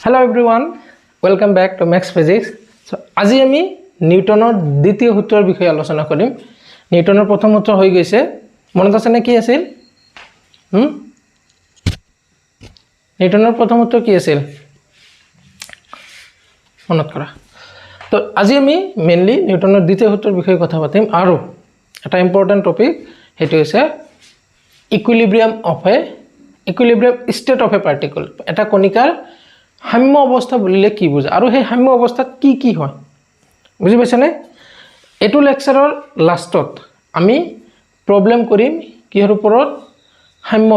Hello everyone, welcome back to Max Physics. So আজি আমি নিউটনৰ দ্বিতীয় সূত্ৰৰ বিষয়ে আলোচনা কৰিম। নিউটনৰ প্ৰথম সূত্ৰ হৈ গৈছে, মনত আছে নে কি আছিল? নিউটনৰ প্ৰথম সূত্ৰ কি আছিল? মনত কৰা। তো আজি আমি মেইনলি নিউটনৰ দ্বিতীয় সূত্ৰৰ বিষয়ে কথা পাতিম আৰু এটা ইম্পৰ্টেন্ট টপিক হেতু হৈছে equilibrium state of a particle. এটা কণিকাৰ সাম্য অৱস্থা বুলিলে কি বুজা আৰু সেই সাম্য অৱস্থাত কি হয় বুজি পাইছানে? এটো লেকচাৰৰ লাষ্টত আমি প্ৰবলেম কৰিম কিহৰ ওপৰত? সাম্য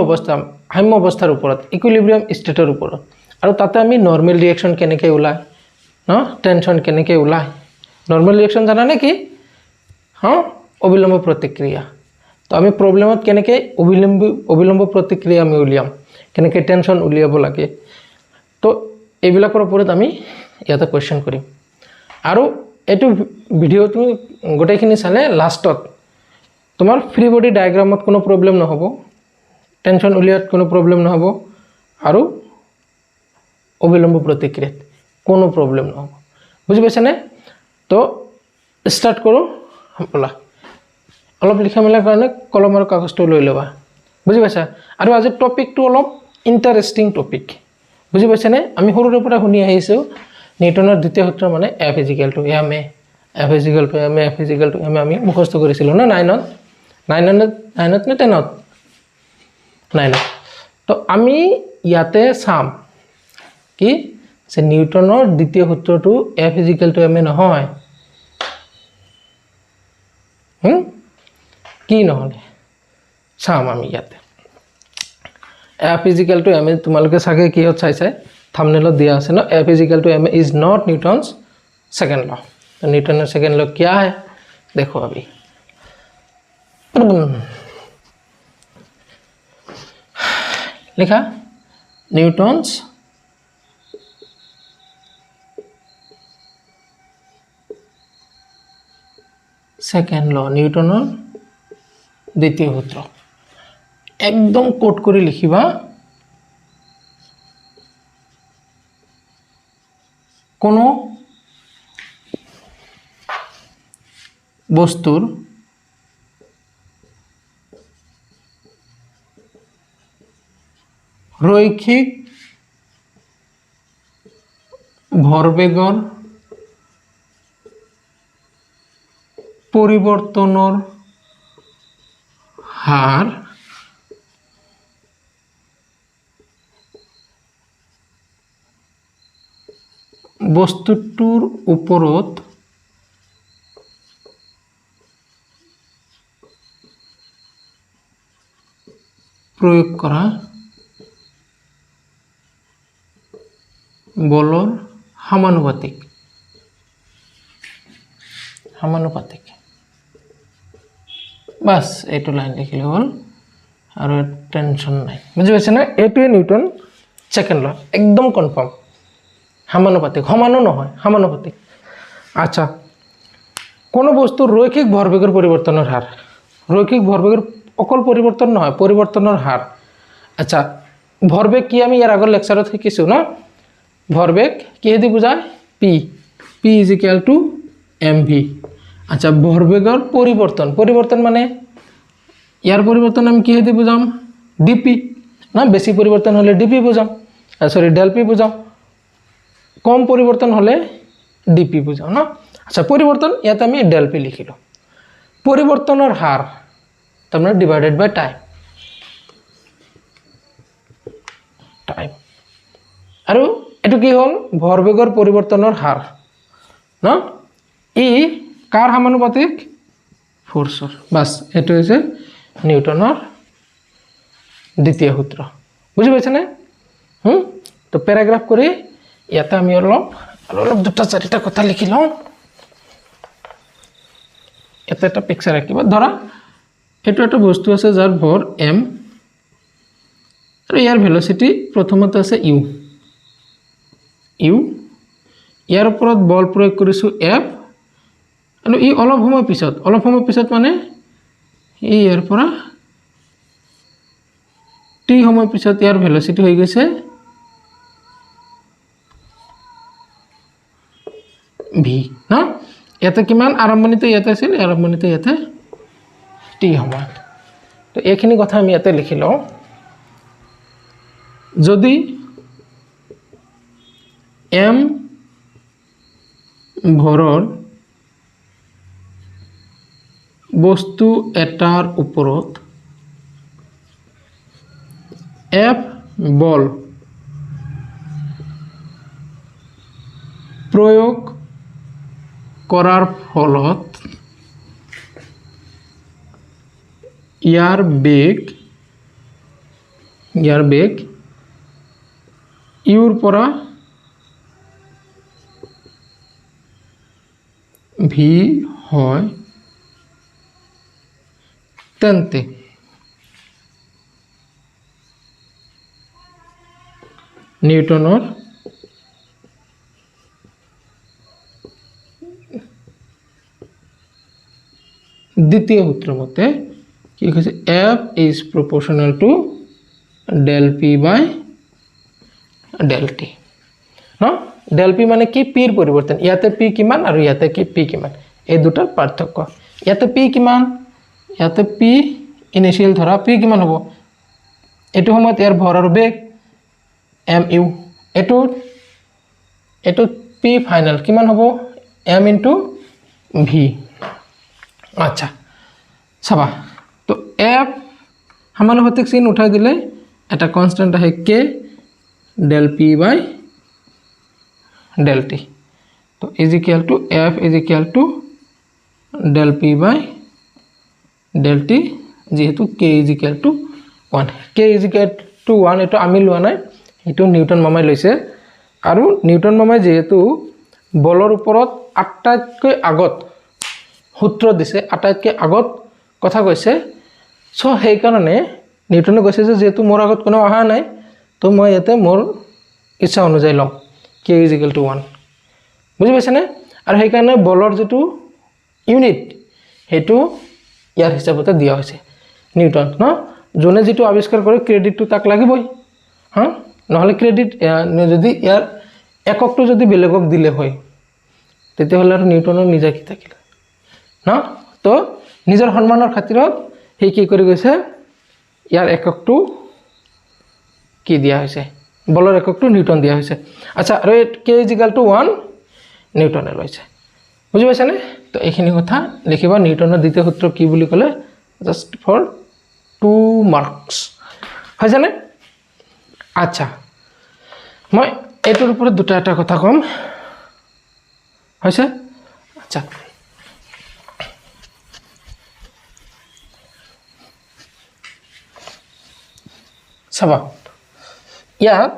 অৱস্থাৰ ওপৰত, ইকুইলিব্ৰিয়াম ষ্টেটৰ ওপৰত। আৰু তাতে আমি নৰ্মেল ৰিয়েকশন কেনেকৈ ওলায়, টেনশন কেনেকৈ ওলায়। নৰ্মেল ৰিয়েকশন জানা নে কি? অবিলম্ব প্ৰতিক্ৰিয়া। তো আমি প্ৰবলেমত কেনেকৈ অবিলম্ব প্ৰতিক্ৰিয়া আমি উলিয়াম, কেনেকৈ টেনশন উলিয়াব লাগে, তো এইবিলাকৰ ওপৰত আমি ইয়াতে কোৱেশ্চন কৰিম। আৰু এইটো ভিডিঅ'টো গোটেইখিনি চালে লাষ্টত তোমাৰ ফ্ৰী বডি ডায়াগ্ৰামত কোনো প্ৰবলেম নহ'ব, টেনশন উলিয়াত কোনো প্ৰবলেম নহ'ব আৰু অবিলম্ব প্ৰতিক্ৰিয়াত কোনো প্ৰবলেম নহ'ব। বুজি পাইছানে? তো ষ্টাৰ্ট কৰোঁ ব'লা। অলপ লিখা মেলাৰ কাৰণে কলম আৰু কাগজটো লৈ ল'বা। বুজি পাইছা? আৰু আজিৰ টপিকটো অলপ ইণ্টাৰেষ্টিং টপিক। বুজি পাইছানে? আমি সৰুৰে পৰা শুনি আহিছোঁ নিউটনৰ দ্বিতীয় সূত্ৰ মানে F = ma, F = ma, F = ma আমি মুখস্থ কৰিছিলোঁ না নাইনত নে 10ত? 9ত। তো আমি ইয়াতে চাম কি যে নিউটনৰ দ্বিতীয় সূত্ৰটো F = ma নহয়। কি নহ'লে চাম আমি ইয়াতে F = ma। তোমালোকে চাগে কিহত চাইছে, থাম্বনেলত দিয়া আছে ন, F = ma is not Newton's second law। तो न्यूटन सेकेंड लॉ क्या है देखो अभी। लिखा न्यूटन्स सेकेंड लॉ, নিউটনৰ দ্বিতীয় সূত্ৰ একদম কোট কৰি লিখিবা। কোনো বস্তুৰ ৰৈখিক ভৰবেগৰ পৰিৱৰ্তনৰ হাৰ বস্তুটোৰ ওপৰত প্ৰয়োগ কৰা বলৰ সমানুপাতিক। বাস এইটো লাইন লিখিলে হ'ল আৰু টেনশন নাই। বুজি পাইছে না? এইটোৱে নিউটন সেকেন্ড ল, একদম কনফাৰ্ম। সমানুপাতিক, সমানো নহয়, সমানুপাতিক। আচ্ছা, কোনো বস্তুৰ ৰৈখিক ভৰবেগৰ পৰিৱৰ্তনৰ হাৰ, ৰৈখিক ভৰবেগৰ অকল পৰিৱৰ্তন নহয়, পৰিৱৰ্তনৰ হাৰ। আচ্ছা, ভৰবেগ কি আমি ইয়াৰ আগৰ লেকচাৰত শিকিছোঁ ন? ভৰবেগ কিহেদি বুজায়? P = mv। আচ্ছা, ভৰবেগৰ পৰিৱৰ্তন মানে ইয়াৰ পৰিৱৰ্তন আমি কিহেদি বুজাম? dp না, বেছি পৰিৱৰ্তন হ'লে dp বুজাম, del p বুজাম, কম পৰিৱৰ্তন হ'লে dp বুজাম ন। আচ্ছা, পৰিৱৰ্তন ইয়াতে আমি del p লিখিলোঁ। পৰিৱৰ্তনৰ হাৰ তাৰমানে ডিভাইডেড বাই টাইম। আৰু এটো কি হ'ল? ভৰবেগৰ পৰিৱৰ্তনৰ হাৰ ন, ই কাৰ সমানুপাতিক? ফোৰ্সৰ। বাস এটো হৈছে নিউটনৰ দ্বিতীয় সূত্ৰ। বুজি পাইছানে? তো প্যাৰাগ্ৰাফ কৰি ইয়াতে আমি অলপ দুটা চাৰিটা কথা লিখি লওঁ। এটা এটা পিকচাৰ আঁকিবা। ধৰা এইটো এটা বস্তু আছে যাৰ ভৰ m আৰু ইয়াৰ ভেলোচিটি প্ৰথমতে আছে u। ইয়াৰ ওপৰত বল প্ৰয়োগ কৰিছোঁ F আৰু ই অলপ সময় পিছত মানে ইয়াৰ পৰা t সময় পিছত ইয়াৰ ভেলোচিটি হৈ গৈছে ভি ন ইয়াতে কিমান আৰম্ভণিতে ইয়াতে আছিল আৰম্ভণিতে ইয়াতে টি সমান তো এইখিনি কথা আমি ইয়াতে লিখি লওঁ যদি এম ভৰৰ বস্তু এটাৰ ওপৰত এফ বল প্ৰয়োগ কৰাৰ ফলত ইয়াৰ বেগ ইউৰ পৰা ভি হয় তেন্তে নিউটনৰ দ্বিতীয় সূত্ৰ মতে কি কৈছে F is proportional to del P by del T ন ডেল পি মানে কি পিৰ পৰিৱৰ্তন ইয়াতে পি কিমান আৰু ইয়াতে কি পি কিমান এই দুটাৰ পাৰ্থক্য ইয়াতে পি কিমান ইয়াতে পি ইনিশিয়েল ধৰা পি কিমান হ'ব এইটো সময়ত ইয়াৰ ভৰ আৰু বেগ এম ইউ এইটো পি ফাইনেল কিমান হ'ব এম ইনটু ভি আচ্ছা চাবা তো এফ সমানুপাতিক চিন উঠাই দিলে এটা কনষ্টেণ্ট আহে k del P by del t তো is equal to F is equal to del P by del t যেহেতু k is equal to 1 k is equal to 1 এইটো আমি লোৱা নাই এইটো নিউটন মামাই লৈছে আৰু নিউটন মামাই যেহেতু বলৰ ওপৰত আটাইতকৈ আগত সূত্ৰ দিছে আটাইতকৈ আগত কথা কৈছে সো সেই কাৰণে নিউটনে কৈছে যে যেহেতু মোৰ আগত কোনো অহা নাই তো মই ইয়াতে মোৰ ইচ্ছা অনুযায়ী লম কে ইজ ইকুয়াল টু 1 বুজি পাইছেনে আৰু সেই কাৰণে বলৰ যেটো ইউনিট হেতু ইয়াৰ হিচাপতে দিয়া হৈছে নিউটন ন যোনে যেটো আৱিষ্কাৰ কৰে ক্ৰেডিটটো তাক লাগিবই হা নহলে ক্ৰেডিট যদি ইয়াৰ এককটো যদি বেলেগক দিলে হয় তেতিয়াহ'লে আৰু নিউটনৰ নিজা কি থাকিল না তো নিজৰ সন্মানৰ খাতিৰত হে কি কৰি গৈছে ইয়াৰ এককটো কি দিয়া হৈছে বলৰ এককটো নিউটন দিয়া হৈছে আচ্ছা আৰু কে ইজ ইকুয়াল টু 1 নিউটনে লৈছে বুজি পাইছানে তো এইখিনি কথা লিখিবা নিউটনৰ দ্বিতীয় সূত্ৰ কি বুলি ক'লে জাস্ট ফৰ 2 মাৰ্কস হয়ছানে আচ্ছা মই এটোৰ ওপৰত দুটা এটা কথা কম হৈছে আচ্ছা চাবা ইয়াত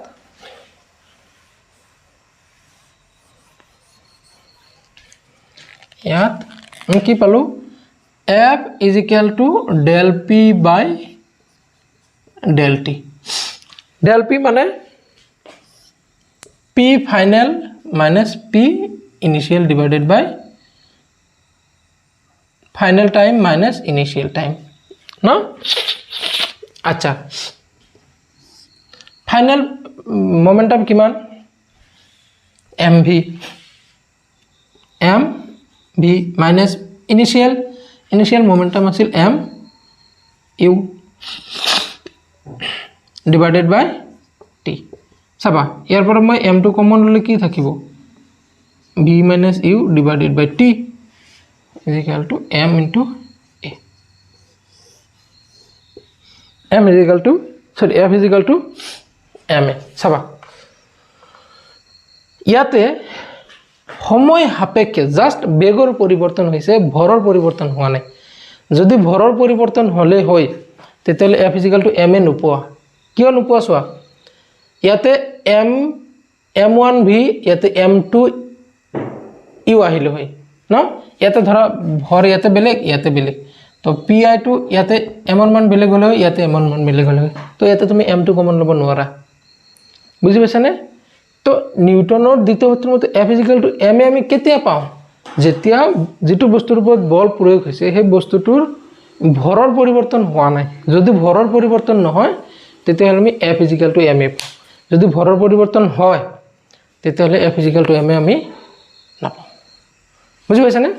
আমি কি পালো f is equal to del p by del t del p মানে p final minus p initial divided by final time minus initial time না আচ্ছা ফাইনাল মোমেন্টাম কিমান mv mv minus initial momentum আছিল m u divided by t চাবা ইয়াৰ পৰা মই m টো common ললে কি থাকিব v minus u divided by t is equal to m into a m is equal to sorry f is equal to ma চাবা ইয়াতে সময় সাপেক্ষে জাস্ট বেগৰ পৰিৱৰ্তন হৈছে ভৰৰ পৰিৱৰ্তন হোৱা নাই যদি ভৰৰ পৰিৱৰ্তন হলে হয় তেতিয়ালে f = ma নোপোৱা কিয় নোপোৱা সোৱা ইয়াতে m1v ইয়াতে m2 u আহিলে হয় ন ইয়াতে ধৰা ভৰ ইয়াতে বেলেগ তো pi2 ইয়াতে m1 মান বেলেগ হলে ইয়াতে m1 মান বেলেগ হলে তো ইয়াতে তুমি m2 কমন লব নোৱাৰা বুজি পাইছানে তো নিউটনৰ দ্বিতীয় সূত্ৰৰ মতে f = ma আমি কেতিয়া পাও যেতিয়া যেটো বস্তুৰ ওপৰত বল প্ৰয়োগ হৈছে সেই বস্তুটোৰ ভৰৰ পৰিৱৰ্তন হোৱা নাই যদি ভৰৰ পৰিৱৰ্তন নহয় তেতিয়াহ'লে আমি f = ma যদি ভৰৰ পৰিৱৰ্তন হয় তেতিয়াহ'লে f = ma আমি নাপাওঁ বুজি পাইছানে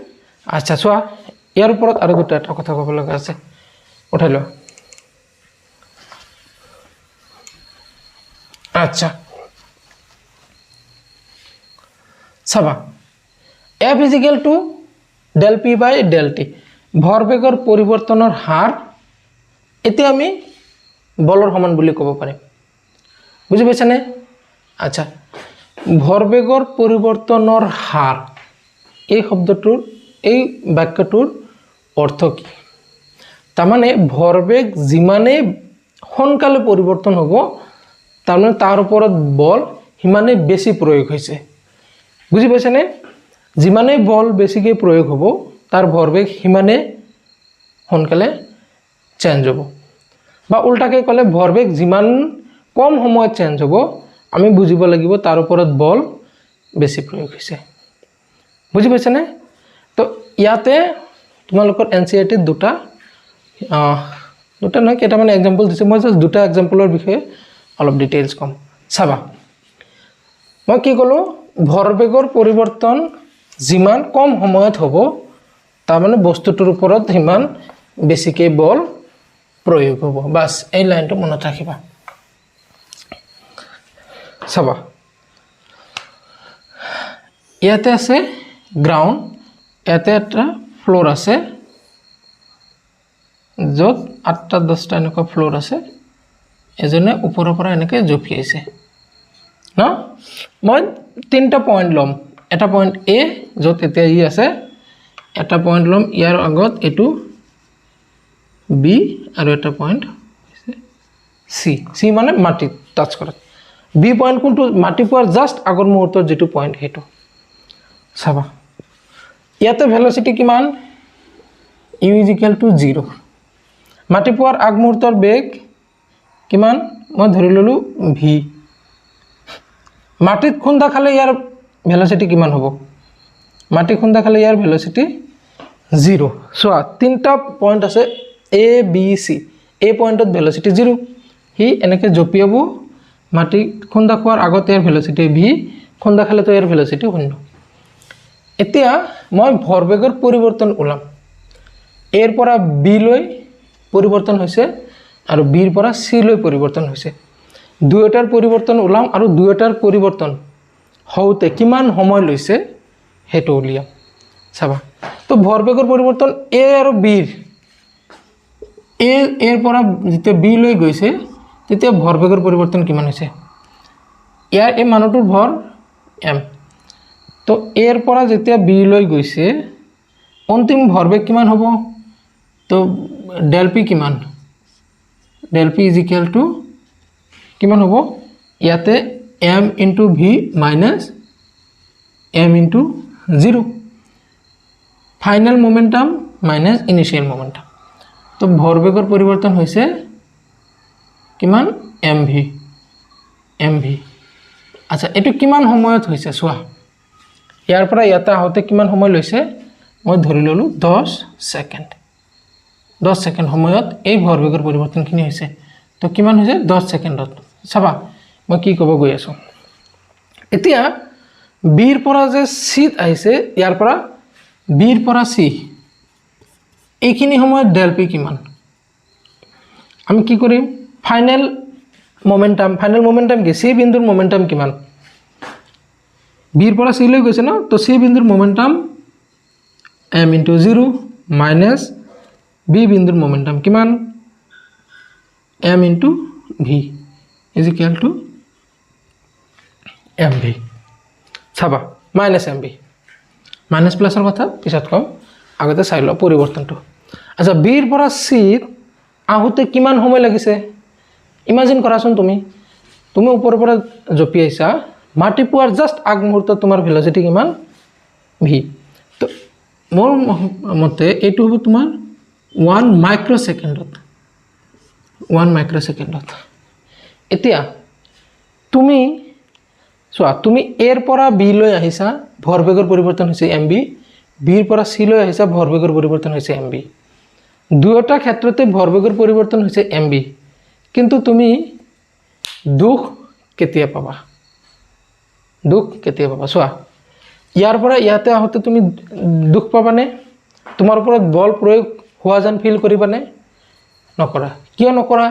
আচ্ছা চোৱা ইয়াৰ ওপৰত আৰু দুটা এটা কথা ক'ব লগা আছে উঠাই ল আচ্ছা চাবা F is equal to del P by del T ভৰবেগৰ পৰিৱৰ্তনৰ হাৰ এতিয়া আমি বলৰ সমান বুলি ক'ব পাৰিম বুজি পাইছানে আচ্ছা ভৰবেগৰ পৰিৱৰ্তনৰ হাৰ এই শব্দটোৰ এই বাক্যটোৰ অৰ্থ কি তাৰমানে ভৰবেগ যিমানে সোনকালে পৰিৱৰ্তন হ'ব তাৰমানে তাৰ ওপৰত বল সিমানে বেছি প্ৰয়োগ হৈছে বুজি পাইছানে যিমানে বল বেছিকৈ প্ৰয়োগ হ'ব তাৰ ভৰবেগ সিমানে সোনকালে চেঞ্জ হ'ব বা উল্টাকৈ ক'লে ভৰবেগ যিমান কম সময়ত চেঞ্জ হ'ব আমি বুজিব লাগিব তাৰ ওপৰত বল বেছি প্ৰয়োগ হৈছে বুজি পাইছানে তো ইয়াতে তোমালোকৰ এনচিইআৰটি দুটা নহয় কেইটামান এক্সাম্পল দিছে মই জাষ্ট দুটা এক্সাম্পলৰ বিষয়ে অলপ ডিটেইলছ কম চাবা মই কি ক'লো ভৰবেগৰ পৰিৱৰ্তন যিমান কম সময়ত হ'ব তাৰমানে বস্তুটোৰ ওপৰত সিমান বেছিকৈ বল প্ৰয়োগ হ'ব বাস এই লাইনটো মনত ৰাখিবা চাবা ইয়াতে আছে গ্ৰাউণ্ড ইয়াতে এটা ফ্লোৰ আছে য'ত 8টা 10টা এনেকুৱা ফ্লোৰ আছে এজনে ওপৰৰ পৰা এনেকৈ জঁপিয়াইছে ন মই তিনিটা পইণ্ট ল'ম এটা পইণ্ট এ য'ত এতিয়া ই আছে এটা পইণ্ট ল'ম ইয়াৰ আগত এইটো বি আৰু এটা পইণ্ট সি সি মানে মাটিত টাচ কৰা বি পইণ্ট কোনটো মাটি পোৱাৰ জাষ্ট আগৰ মুহূৰ্তৰ যিটো পইণ্ট সেইটো চাবা ইয়াতে ভেলোচিটি কিমান ইউ ইজ ইকুৱেল টু 0 মাটি পোৱাৰ আগ মুহূৰ্তৰ বেগ কিমান মই ধৰি ল'লোঁ ভি মাটিত খুন্দা খালে ইয়াৰ ভেলোচিটি কিমান হ'ব মাটি খুন্দা খালে ইয়াৰ ভেলোচিটি 0 চোৱা তিনিটা পইণ্ট আছে এ বি চি এই পইণ্টত ভেলোচিটি 0 সি এনেকৈ জঁপিয়াব মাটি খুন্দা খোৱাৰ আগত ইয়াৰ ভেলোচিটি ভি খুন্দা খালেতো ইয়াৰ ভেলোচিটি 0 এতিয়া মই ভৰবেগৰ পৰিৱৰ্তন ওলাম এৰ পৰা বি লৈ পৰিৱৰ্তন হৈছে আৰু বিৰ পৰা চি লৈ পৰিৱৰ্তন হৈছে দুয়োটাৰ পৰিৱৰ্তন ওলাম আৰু দুয়োটাৰ পৰিৱৰ্তন হওঁতে কিমান সময় লৈছে সেইটো উলিয়াম চাবা তো ভৰবেগৰ পৰিৱৰ্তন এ আৰু বিৰ এৰ পৰা যেতিয়া বি লৈ গৈছে তেতিয়া ভৰবেগৰ পৰিৱৰ্তন কিমান হৈছে ইয়াৰ এই মানুহটোৰ ভৰ এম তো এৰ পৰা যেতিয়া বি লৈ গৈছে অন্তিম ভৰবেগ কিমান হ'ব তো ডেল পি কিমান del P is equal to কিমান হ'ব ইয়াতে M into V minus M into 0 final momentum minus initial momentum তো ভৰবেগৰ পৰিৱৰ্তন হৈছে কিমান এম ভি আচ্ছা এইটো কিমান সময়ত হৈছে চোৱা ইয়াৰ পৰা ইয়াতে আহোঁতে কিমান সময় লৈছে মই ধৰি ল'লোঁ 10 ছেকেণ্ড সময়ত এই ভৰবেগৰ পৰিৱৰ্তনখিনি হৈছে তো কিমান হৈছে 10 ছেকেণ্ডত চাবা মই কি ক'ব গৈ আছোঁ এতিয়া বিৰ পৰা যে চিত আহিছে ইয়াৰ পৰা বিৰ পৰা চি এইখিনি সময়ত ডেল পি কিমান আমি কি কৰিম ফাইনেল মোমেন্টাম কি চি বিন্দুৰ মোমেন্টাম কিমান বিৰ পৰা চি লৈ গৈছে ন তো চি বিন্দুৰ momentum M into 0 minus B বিন্দুৰ মোমেন্টাম কিমান M into V is equal to M V চাবা মাইনাছ এম ভি মাইনাছ প্লাছৰ কথা পিছত কম আগতে চাই লওঁ পৰিৱৰ্তনটো আচ্ছা বিৰ পৰা চিত আহোঁতে কিমান সময় লাগিছে ইমাজিন কৰাচোন তুমি ওপৰৰ পৰা জঁপিয়াইছা মাটি পোৱাৰ জাষ্ট আগ মুহূৰ্তত তোমাৰ ভেলোচিটি কিমান ভি তো মোৰ মতে এইটো হ'ব তোমাৰ 1 মাইক্ৰ'ছেকেণ্ডত এতিয়া তুমি চোৱা তুমি এৰ পৰা বি লৈ আহিছা ভৰবেগৰ পৰিৱৰ্তন হৈছে এম বি বিৰ পৰা চি লৈ আহিছা ভৰবেগৰ পৰিৱৰ্তন হৈছে এম বি দুয়োটা ক্ষেত্ৰতে ভৰবেগৰ পৰিৱৰ্তন হৈছে এম বি কিন্তু তুমি দুখ কেতিয়া পাবা চোৱা ইয়াৰ পৰা ইয়াতে আহোঁতে তুমি দুখ পাবানে? তোমাৰ ওপৰত বল প্ৰয়োগ হোৱা যেন ফিল কৰিবানে? নকৰা। কিয় নকৰা?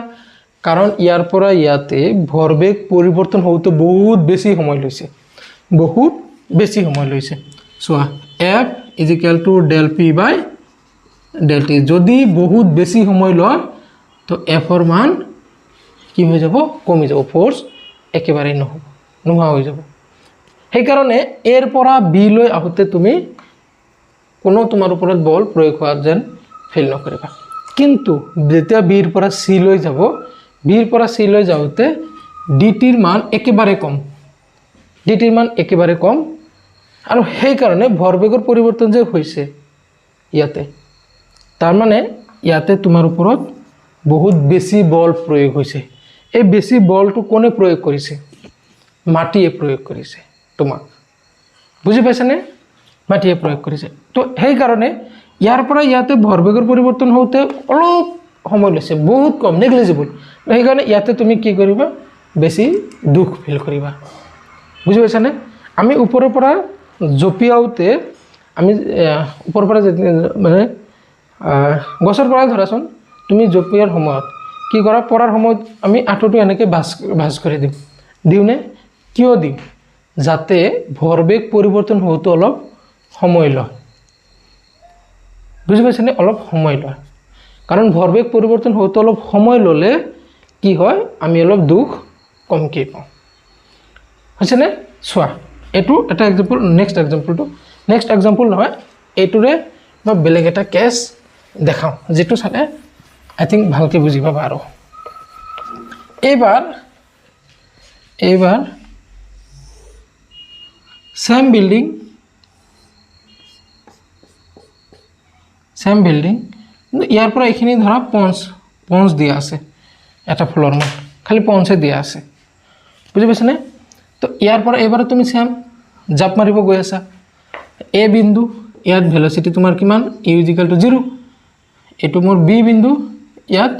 কাৰণ ইয়াৰ পৰা ইয়াতে ভৰবেগ পৰিৱৰ্তন হওঁতে বহুত বেছি সময় লৈছে, বহুত বেছি সময় লৈছে। চোৱা, F is equal to del P by del T. যদি বহুত বেছি সময় লয় তো এফৰ মান কি হৈ যাব? কমি যাব, ফ'ৰ্চ একেবাৰেই নোহোৱা হৈ যাব। সেইকাৰণে এৰ পৰা বি লৈ আহোঁতে তুমি কোনো তোমাৰ ওপৰত বল প্ৰয়োগ হোৱা যেন ফিল নকৰিবা। কিন্তু যেতিয়া বিৰ পৰা চি লৈ যাব, বিৰ পৰা চি লৈ যাওঁতে ডি টিৰ মান একেবাৰে কম, ডি টিৰ মান একেবাৰে কম। আৰু সেইকাৰণে ভৰবেগৰ পৰিৱৰ্তন যে হৈছে ইয়াতে, তাৰমানে ইয়াতে তোমাৰ ওপৰত বহুত বেছি বল প্ৰয়োগ হৈছে। এই বেছি বলটো কোনে প্ৰয়োগ কৰিছে? মাটিয়ে প্ৰয়োগ কৰিছে তোমাক। বুজি পাইছানে? মাটিয়ে প্ৰয়োগ কৰিছে। তো সেইকাৰণে ইয়াৰ পৰা ইয়াতে ভৰবেগৰ পৰিৱৰ্তন হওঁতে অলপ সময় লৈছে, বহুত কম, নেগলিজিবল। সেইকাৰণে ইয়াতে তুমি কি কৰিবা? বেছি দুখ ফিল কৰিবা। বুজি পাইছানে? আমি ওপৰৰ পৰা জঁপিয়াওঁতে আমি ওপৰৰ পৰা মানে গছৰ পৰা ধৰাচোন তুমি জঁপিয়াৰ সময়ত কি কৰা? পৰাৰ সময়ত আমি আঁঠুটো এনেকৈ ভাঁজ কৰি দিওঁনে? কিয় দিওঁ? যাতে ভৰবেগ পৰিৱৰ্তন হওঁতে অলপ সময় লয়। বুজি পাইছেনে? অলপ সময় লয়। কাৰণ ভৰবেগ পৰিৱৰ্তন হওঁতে অলপ সময় ল'লে কি হয়? আমি অলপ দুখ কমকৈ পাওঁ। হৈছেনে? চোৱা, এইটো এটা এক্সাম্পল। নেক্সট এক্সাম্পল নহয়, এইটোৰে মই বেলেগ এটা কেছ দেখাওঁ, যিটো চালে আই থিংক ভালকৈ বুজি পাবা। আৰু এইবাৰ চেম বিল্ডিং কিন্তু ইয়াৰ পৰা এইখিনি ধৰা পঞ্চ দিয়া আছে, এটা ফ্ল'ৰ মান খালি পঞ্চে দিয়া আছে। বুজি পাইছানে? তো ইয়াৰ পৰা এইবাৰ তুমি চেম জাপ মাৰিব গৈ আছা। এ বিন্দু, ইয়াত ভেলচিটি তোমাৰ কিমান? U is equal to 0। এইটো মোৰ বি বিন্দু, ইয়াত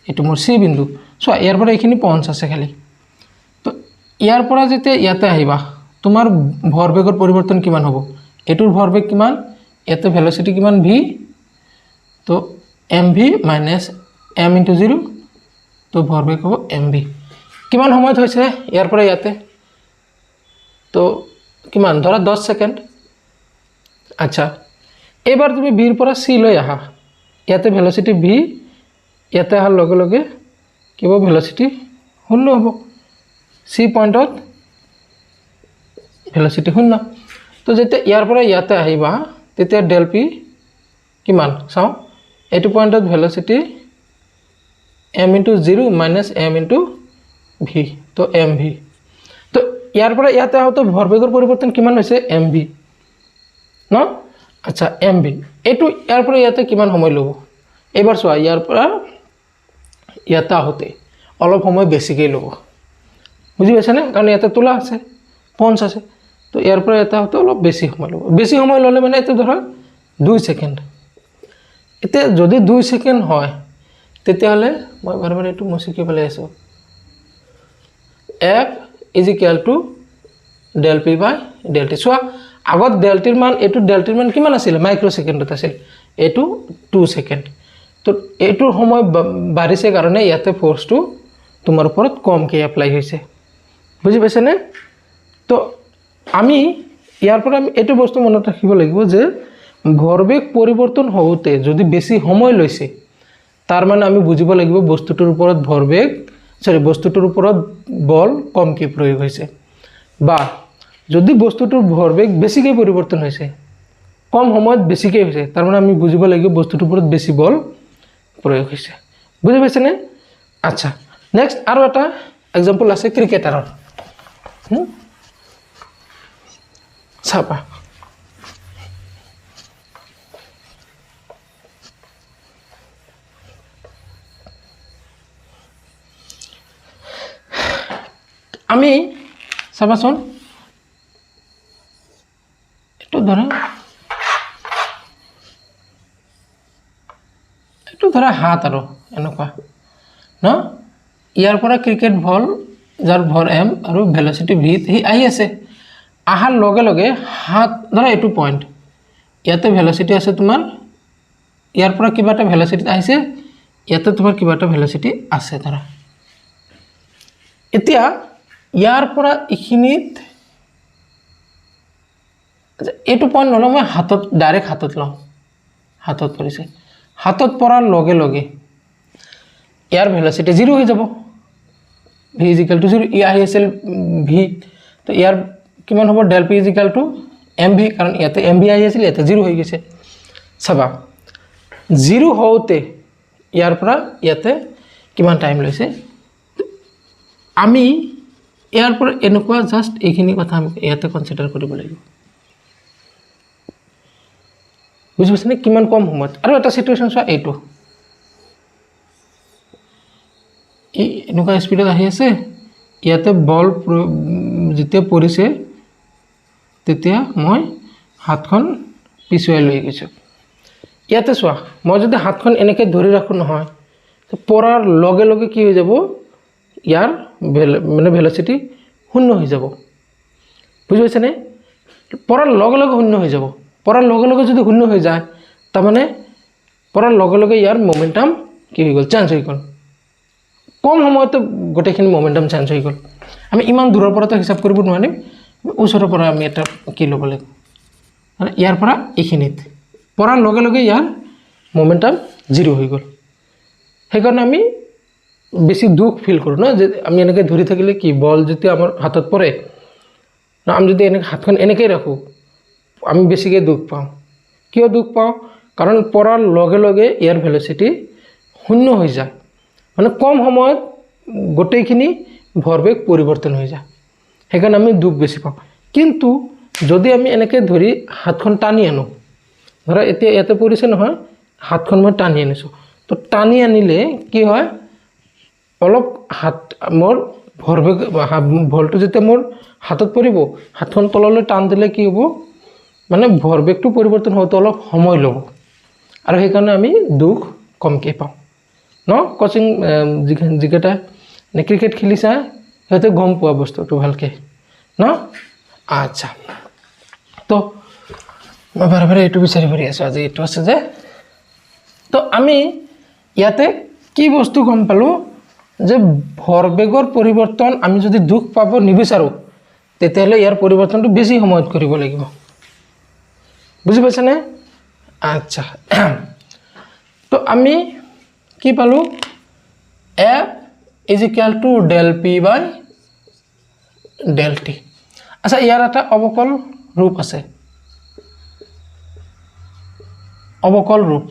এইটো মোৰ চি বিন্দু। চোৱা, ইয়াৰ পৰা এইখিনি পঞ্চ আছে খালি। তো ইয়াৰ পৰা যেতিয়া ইয়াতে আহিবা, তোমাৰ ভৰবেগৰ পৰিৱৰ্তন কিমান হ'ব? এইটোৰ ভৰবেগ কিমান? ইয়াতে ভেলচিটি কিমান? ভি। তো M V minus M into 0, তো ভৰবেগ হ'ব এম ভি। কিমান সময়ত হৈছে ইয়াৰ পৰা ইয়াতে? তো কিমান? ধৰা 10 ছেকেণ্ড। আচ্ছা, এইবাৰ তুমি বিৰ পৰা চি লৈ আহা। ইয়াতে ভেলচিটি ভি, ইয়াতে অহাৰ লগে লগে কি হ'ব? ভেলচিটি 0 হ'ব। চি পইণ্টত ভেলচিটি 0। তো যেতিয়া ইয়াৰ পৰা ইয়াতে আহিবা, তেতিয়া ডেল পি কিমান? চাওঁ, এইটো পইণ্টত velocity M into 0 minus M into V, তো এম ভি। তো ইয়াৰ পৰা ইয়াতে আহোঁতে ভৰবেগৰ পৰিৱৰ্তন কিমান হৈছে? এম ভি ন? আচ্ছা, এম ভি। এইটো ইয়াৰ পৰা ইয়াতে কিমান সময় ল'ব? এইবাৰ চোৱা, ইয়াৰ পৰা ইয়াতে আহোঁতে অলপ সময় বেছিকৈ ল'ব। বুজি পাইছানে? কাৰণ ইয়াতে তোলা আছে, পঞ্চ আছে। তো ইয়াৰ পৰা ইয়াতে আহোঁতে অলপ বেছি সময় ল'ব। বেছি সময় ল'লে মানে এইটো ধৰা 2 ছেকেণ্ড। এতিয়া যদি 2 ছেকেণ্ড হয়, তেতিয়াহ'লে মই বাৰে এইটো মুচিকি পেলাই আছোঁ। F is equal to del P by del T. চোৱা, আগত ডেল টিৰ মান, এইটো ডেল টিৰ মান কিমান আছিল? মাইক্ৰ' ছেকেণ্ডত আছিল। এইটো 2 ছেকেণ্ড। তো এইটোৰ সময় বাঢ়িছে কাৰণে ইয়াতে ফ'ৰ্চটো তোমাৰ ওপৰত কমকৈ এপ্লাই হৈছে। বুজি পাইছেনে? তো আমি ইয়াৰ পৰা আমি এইটো বস্তু মনত ৰাখিব লাগিব যে ভৰবেগ পৰিৱৰ্তন হওঁতে যদি বেছি সময় লৈছে, তাৰ মানে আমি বুজিব লাগিব বস্তুটোৰ ওপৰত বস্তুটোৰ ওপৰত বল কমকৈ প্ৰয়োগ হৈছে। বা যদি বস্তুটোৰ ভৰবেগ বেছিকৈ পৰিৱৰ্তন হৈছে, কম সময়ত বেছিকৈ হৈছে, তাৰমানে আমি বুজিব লাগিব বস্তুটোৰ ওপৰত বেছি বল প্ৰয়োগ হৈছে। বুজি পাইছেনে? আচ্ছা, নেক্সট আৰু এটা এক্সাম্পল আছে ক্ৰিকেটাৰৰ। চাবা, আমি চাবাচোন, এইটো ধৰা হাত আৰু এনেকুৱা ন? ইয়াৰ পৰা ক্ৰিকেট বল যাৰ ভৰ এম আৰু ভেলচিটি ভি, সি আহি আছে। আহাৰ লগে লগে হাত ধৰা এইটো পইণ্ট ইয়াতে ভেলচিটি আছে তোমাৰ ইয়াৰ পৰা কিবা এটা ভেলচিটি আহিছে ইয়াতে তোমাৰ কিবা এটা ভেলচিটি আছে ধৰা এতিয়া ইয়াৰ পৰা ইখিনিত এইটো পইণ্ট নলওঁ মই হাতত ডাইৰেক্ট হাতত লওঁ হাতত পৰিছে হাতত পৰাৰ লগে লগে ইয়াৰ ভেলচিটি 0 হৈ যাব v = 0 ই আহি আছিল v তো ইয়াৰ কিমান হ'ব del p = mv কাৰণ ইয়াতে mv আহি আছিল ইয়াতে 0 হৈ গৈছে চাবা 0 হওঁতে ইয়াৰ পৰা ইয়াতে কিমান টাইম লৈছে আমি ইয়াৰ পৰা এনেকুৱা জাস্ট এইখিনি কথা আমি ইয়াতে কনসিডাৰ কৰিব লাগিব বুজি পাইছানে কিমান কম সময়ত আৰু এটা সিচুৱেচন চোৱা এইটো এই এনেকুৱা স্পিডত আহি আছে ইয়াতে বল যেতিয়া পৰিছে তেতিয়া মই হাতখন পিছুৱাই লৈ গৈছো ইয়াতে চোৱা মই যদি হাতখন এনেকৈ ধৰি ৰাখো নহয় তো পৰাৰ লগে লগে কি হৈ যাব ইয়াৰ মানে ভেলচিটি শূন্য হৈ যাব বুজি পাইছানে পৰাৰ লগে লগে শূন্য হৈ যাব পৰাৰ লগে লগে যদি শূন্য হৈ যায় তাৰ মানে পৰাৰ লগে লগে ইয়াৰ মোমেন্টাম কি হৈ গ'ল চেঞ্জ হৈ গ'ল কম সময়তে গোটেইখিনি মোমেন্টাম চেঞ্জ হৈ গ'ল আমি ইমান দূৰৰ পৰা তো হিসাব কৰিব নোৱাৰিম ওচৰৰ পৰা আমি এটা কি ল'ব লাগিব মানে ইয়াৰ পৰা এইখিনিত পৰাৰ লগে লগে ইয়াৰ মোমেন্টাম 0 হৈ গ'ল সেইকাৰণে আমি বেছি দুখ ফিল কৰোঁ ন যে আমি এনেকৈ ধৰি থাকিলে কি বল যেতিয়া আমাৰ হাতত পৰে না আমি যদি এনেকৈ হাতখন এনেকৈ ৰাখোঁ আমি বেছিকৈ দুখ পাওঁ কিয় দুখ পাওঁ কাৰণ পৰাৰ লগে লগে ইয়াৰ ভেলচিটি শূন্য হৈ যায় মানে কম সময়ত গোটেইখিনি ভৰবেগ পৰিৱৰ্তন হৈ যায় সেইকাৰণে আমি দুখ বেছি পাওঁ কিন্তু যদি আমি এনেকৈ ধৰি হাতখন টানি আনো ধৰা এতিয়া ইয়াতে পৰিছে নহয় হাতখন মই টানি আনিছোঁ তো টানি আনিলে কি হয় অলপ হাত মোৰ ভৰবেগ বলটো যেতিয়া মোৰ হাতত পৰিব হাতখন তললৈ টান দিলে কি হ'ব মানে ভৰবেগটো পৰিৱৰ্তন হওঁতে অলপ সময় ল'ব আৰু সেইকাৰণে আমি দুখ কমকৈ পাওঁ ন কোচিং যিকেইটা ক্ৰিকেট খেলিছা সিহঁতে গম পোৱা বস্তুটো ভালকৈ ন আচ্ছা তো মই বাৰে বাৰে এইটো বিচাৰি ফুৰি আছোঁ আজি এইটো আছে যে তো আমি ইয়াতে কি বস্তু গম পালোঁ যে ভৰবেগৰ পৰিৱৰ্তন আমি যদি দুখ পাব নিবিচাৰোঁ তেতিয়াহ'লে ইয়াৰ পৰিৱৰ্তনটো বেছি সময়ত কৰিব লাগিব বুজি পাইছানে আচ্ছা তো আমি কি পালোঁ F = del p by del t আচ্ছা ইয়াৰ এটা অৱকল ৰূপ আছে অৱকল ৰূপ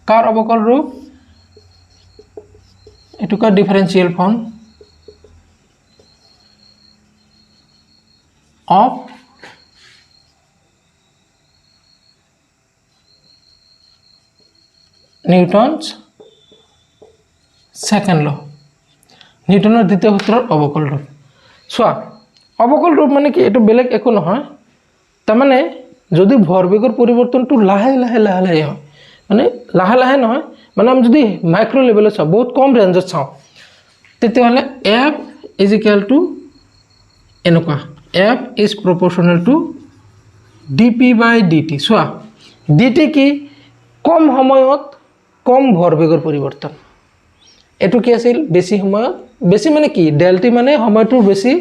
কাৰ অৱকল ৰূপ এটু কা ডিফাৰেন্সিয়াল form of Newton's second law নিউটনৰ দ্বিতীয় সূত্ৰৰ অৱকল ৰূপ চোৱা অৱকল ৰূপ মানে কি এটো বেলেগ একো নহয় তাৰ মানে যদি ভৰবেগৰ পৰিৱৰ্তনটো লাহে লাহে হয় মানে লাহে লাহে নহয় মানে আমি যদি মাইক্ৰো লেভেলত চাওঁ বহুত কম ৰেঞ্জত চাওঁ তেতিয়াহ'লে F = এনেকুৱা F is proportional to dp by dt চোৱা dt কি কম সময়ত কম ভৰবেগৰ পৰিৱৰ্তন এটো কি আছিল বেছি সময়ত বেছি মানে কি del t মানে সময়টো বেছি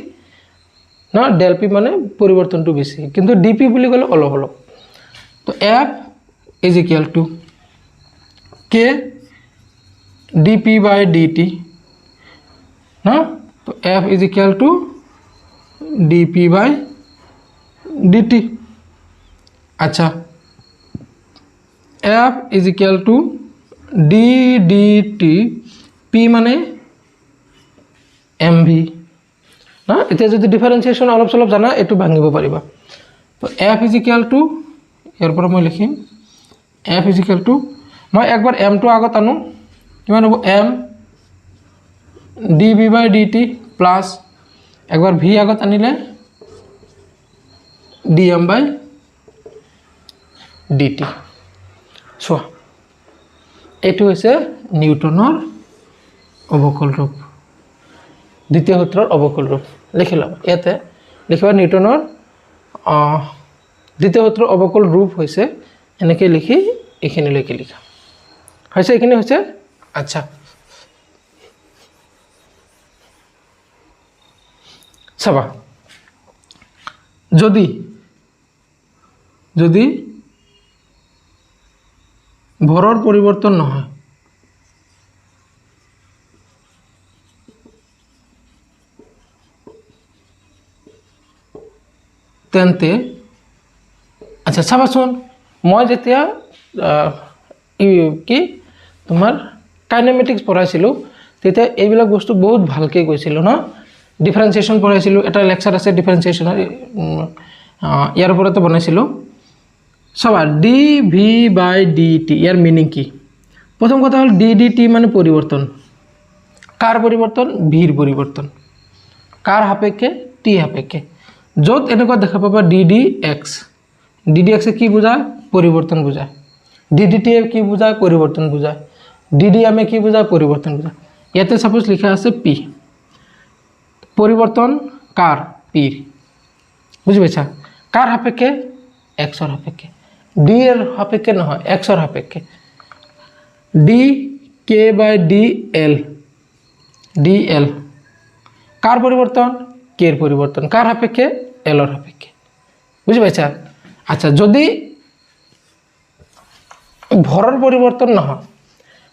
না del p মানে পৰিৱৰ্তনটো বেছি কিন্তু dp বুলি ক'লে অলপ অলপ তো F = k dp by dt না তো F = dp by dt আচ্ছা F = d dt p মানে mv না এতিয়া যদি ডিফারেন্সিয়েশন অলপ চলপ জানা এটো ভাঙিব পাৰিবা তো F = ইয়াৰ পৰা মই লিখিম F = মই একবাৰ m টো আগত আনো কিমান হ'ব m dv by dt plus একবাৰ v আগত আনিলে dm by dt চোৱা এটো হৈছে নিউটনৰ অৱকল ৰূপ দ্বিতীয় সূত্ৰৰ অৱকল ৰূপ লিখি লবা ইয়াতে লিখিবা নিউটনৰ দ্বিতীয় সূত্ৰৰ অৱকল ৰূপ হৈছে এনেকৈ লিখি এইখিনিলৈকে লিখা হৈছে এইখিনি হৈছে আচ্ছা চাবা যদি ভৰৰ পৰিৱৰ্তন নহয় তেন্তে আচ্ছা চাবাচোন মই যেতিয়া কি তোমাৰ কাইনেমেটিক্স পঢ়াইছিলোঁ তেতিয়া এইবিলাক বস্তু বহুত ভালকৈ কৈছিলোঁ ন ডিফাৰেন্সিয়েশ্যন পঢ়াইছিলোঁ এটা লেকচাৰ আছে ডিফাৰেন্সিয়েশ্যনৰ ইয়াৰ ওপৰতে বনাইছিলোঁ চাবা D v by d T year meaning কি প্ৰথম কথা হ'ল ডি ডি টি মানে পৰিৱৰ্তন কাৰ পৰিৱৰ্তন ভিৰ পৰিৱৰ্তন কাৰ সাপেক্ষে টি সাপেক্ষে য'ত এনেকুৱা দেখা পাবা ডি ডি এক্স কি বুজায় পৰিৱৰ্তন বুজায় ডি ডি টি কি বুজায় পৰিৱৰ্তন বুজায় ডি ডি এম কি বুজায় পৰিৱৰ্তন বুজায় ইয়াতে সাপোজ লিখা আছে পি পৰিৱৰ্তন কাৰ পিৰ বুজি পাইছা কাৰ সাপেক্ষে এক্সৰ সাপেক্ষে ডি এৰ সাপেক্ষে নহয় এক্সৰ সাপেক্ষে ডি কে বাই ডি এল কাৰ পৰিৱৰ্তন কেৰ পৰিৱৰ্তন কাৰ সাপেক্ষে এলৰ সাপেক্ষে বুজি পাইছা আচ্ছা যদি ভৰৰ পৰিৱৰ্তন নহয়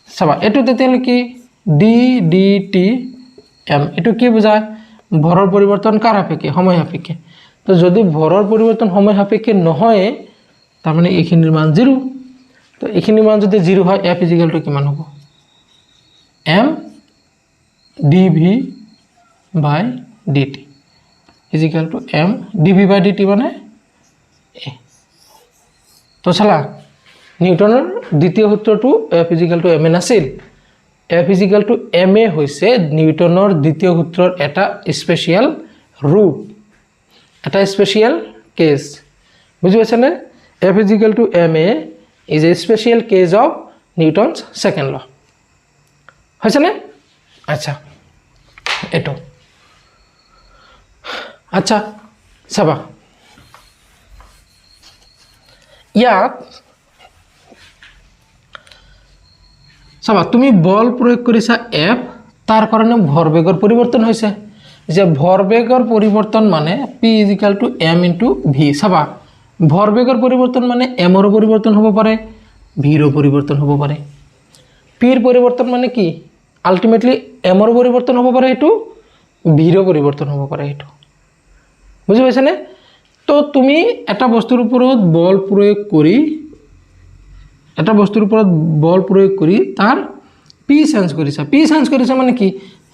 চাবা এইটো তেতিয়াহ'লে কি ডি ডি টি এম এইটো কি বুজায় ভৰৰ পৰিৱৰ্তন কাৰ সাপেক্ষে সময় সাপেক্ষে তো যদি ভৰৰ পৰিৱৰ্তন সময় সাপেক্ষে নহয় তাৰমানে এইখিনিৰ মান 0 তো এইখিনিৰ মান যদি 0 হয় এফ ইজিক্যাল টু কিমান হ'ব m d v by d t is equal to m d v by d t মানে এ তো চালা নিউটনৰ দ্বিতীয় সূত্ৰটো F is equal to m n আছিল F is equal to M a হৈছে নিউটনৰ দ্বিতীয় সূত্ৰৰ এটা স্পেচিয়েল ৰূপ এটা স্পেচিয়েল কেছ বুজি পাইছানে F is equal to M A is a special case of Newton's second law হৈছেনে আচ্ছা এটো আচ্ছা চাবা ইয়াত চাবা তুমি বল প্ৰয়োগ কৰিছা এফ তাৰ কাৰণে ভৰবেগৰ পৰিৱৰ্তন হৈছে যে ভৰবেগৰ পৰিৱৰ্তন মানে P is equal to M into V চাবা ভৰবেগৰ পৰিৱৰ্তন মানে এমৰ পৰিৱৰ্তন হ'ব পাৰে ভিৰ পৰিৱৰ্তন হ'ব পাৰে পিৰ পৰিৱৰ্তন মানে কি আলটিমেটলি এমৰ পৰিৱৰ্তন হ'ব পাৰে এটো ভিৰ পৰিৱৰ্তন হ'ব পাৰে এটো বুজি পাইছানে তো তুমি এটা বস্তুৰ ওপৰত বল প্ৰয়োগ কৰি তাৰ পি চেঞ্জ কৰিছা মানে কি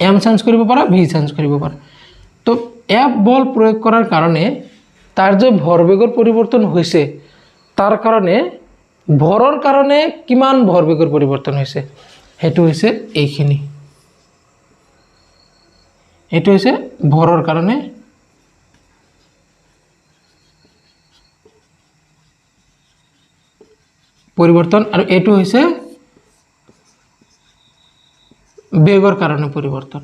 এম চেঞ্জ কৰিব পাৰা ভি চেঞ্জ কৰিব পাৰা তো এফ বল প্ৰয়োগ কৰাৰ কাৰণে তাৰ যে ভৰবেগৰ পৰিৱৰ্তন হৈছে তাৰ কাৰণে ভৰৰ কাৰণে কিমান ভৰবেগৰ পৰিৱৰ্তন হৈছে হেতু হৈছে এইখিনি এটো হৈছে ভৰৰ কাৰণে পৰিৱৰ্তন আৰু এটো হৈছে বেগৰ কাৰণে পৰিৱৰ্তন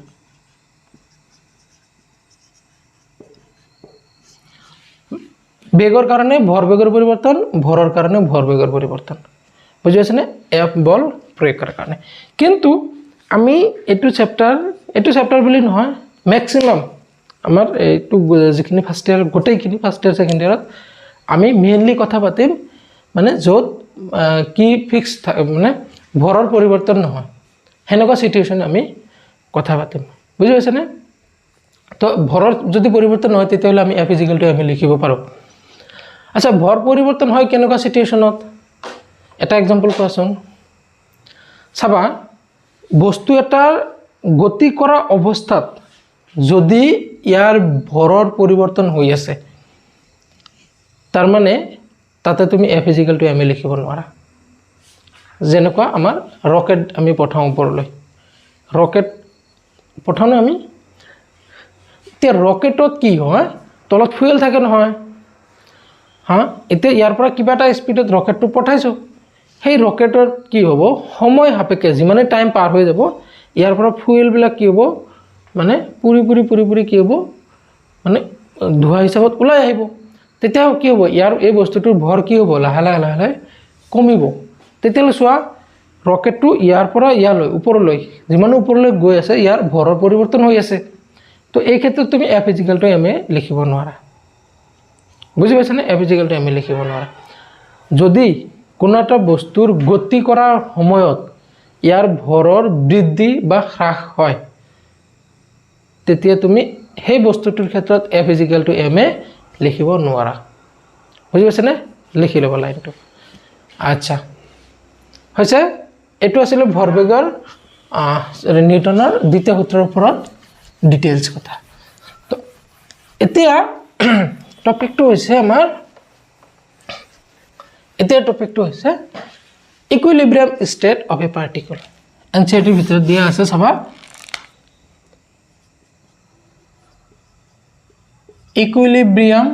বেগৰ কাৰণে ভৰবেগৰ পৰিৱৰ্তন ভৰৰ কাৰণে ভৰবেগৰ পৰিৱৰ্তন বুজি পাইছানে এফ বল প্ৰয়োগ কৰাৰ কাৰণে কিন্তু আমি এটো চেপ্টাৰ বুলি নহয় ম্যাক্সিমাম আমাৰ এইটো যিখিনি ফাৰ্স্ট ইয়াৰ গোটেইখিনি ফাৰ্স্ট ইয়াৰ সেকেন্ড ইয়াৰত আমি মেইনলি কথা পাতিম মানে য'ত কি ফিক্স মানে ভৰৰ পৰিৱৰ্তন নহয় হেনেকুৱা সিচুৱেচন আমি কথা পাতিম বুজি পাইছানে তো ভৰৰ যদি পৰিৱৰ্তন নহয় তেতিয়াহ'লে আমি এফ ইজিক্যাল টু এম লিখিব পাৰো আচ্ছা ভৰ পৰিৱৰ্তন হয় কেনেকুৱা সিচুৱেচনত এটা এক্সাম্পল কোৱাচোন চাবা বস্তু এটাৰ গতি কৰা অৱস্থাত যদি ইয়াৰ ভৰৰ পৰিৱৰ্তন হৈ আছে তাৰ মানে তাতে তুমি এফ ইজিক্যাল টু এম লিখিব নোৱাৰা যেনেকুৱা আমাৰ ৰকেট আমি পঠাও ওপৰলৈ ৰকেট পঠানো আমি তে ৰকেটত কি হয় তলত ফুয়েল থাকে নহয় হা এতে ইয়াৰ পৰা কিবা এটা স্পিডত ৰকেটটো পঠাইছো সেই ৰকেটৰ কি হ'ব সময় সাপেক্ষে যিমানে টাইম পাৰ হৈ যাব ইয়াৰ পৰা ফুয়েল বিলাক কি হ'ব মানে পুৰি কি হ'ব মানে ধোৱা হিচাপত ওলাই আহিব তেতিয়া কি হ'ব ইয়াৰ এই বস্তুটোৰ ভৰ কি হ'ব লাহে লাহে লাহে লাহে কমিব তেতিয়ালৈ চোৱা ৰকেটটো ইয়াৰ পৰা ইয়ালৈ ওপৰলৈ যিমান ওপৰলৈ গৈ আছে ইয়াৰ ভৰৰ পৰিৱৰ্তন হৈ আছে তো এই ক্ষেত্ৰত তুমি f = ma লিখিব নোৱাৰা বুজি পাইছানে f = ma লিখিব নোৱাৰা যদি কোনো এটা বস্তুৰ গতি কৰাৰ সময়ত ইয়াৰ ভৰৰ বৃদ্ধি বা হ্ৰাস হয় তেতিয়া তুমি সেই বস্তুটোৰ ক্ষেত্ৰত f = ma লিখিব নোৱাৰা বুজি পাইছানে লিখি ল'ব লাইনটো আচ্ছা হৈছে এটো আছিল ভৰবেগৰ নিউটনৰ দ্বিতীয় সূত্ৰৰ ওপৰত ডিটেইলছ কথা তো এতিয়া টপিকটো হৈছে আমাৰ এতিয়া টপিকটো হৈছে equilibrium state of a particle এনচিইআৰটিৰ ভিতৰত দিয়া আছে চাবা ইকুইলিব্ৰিয়াম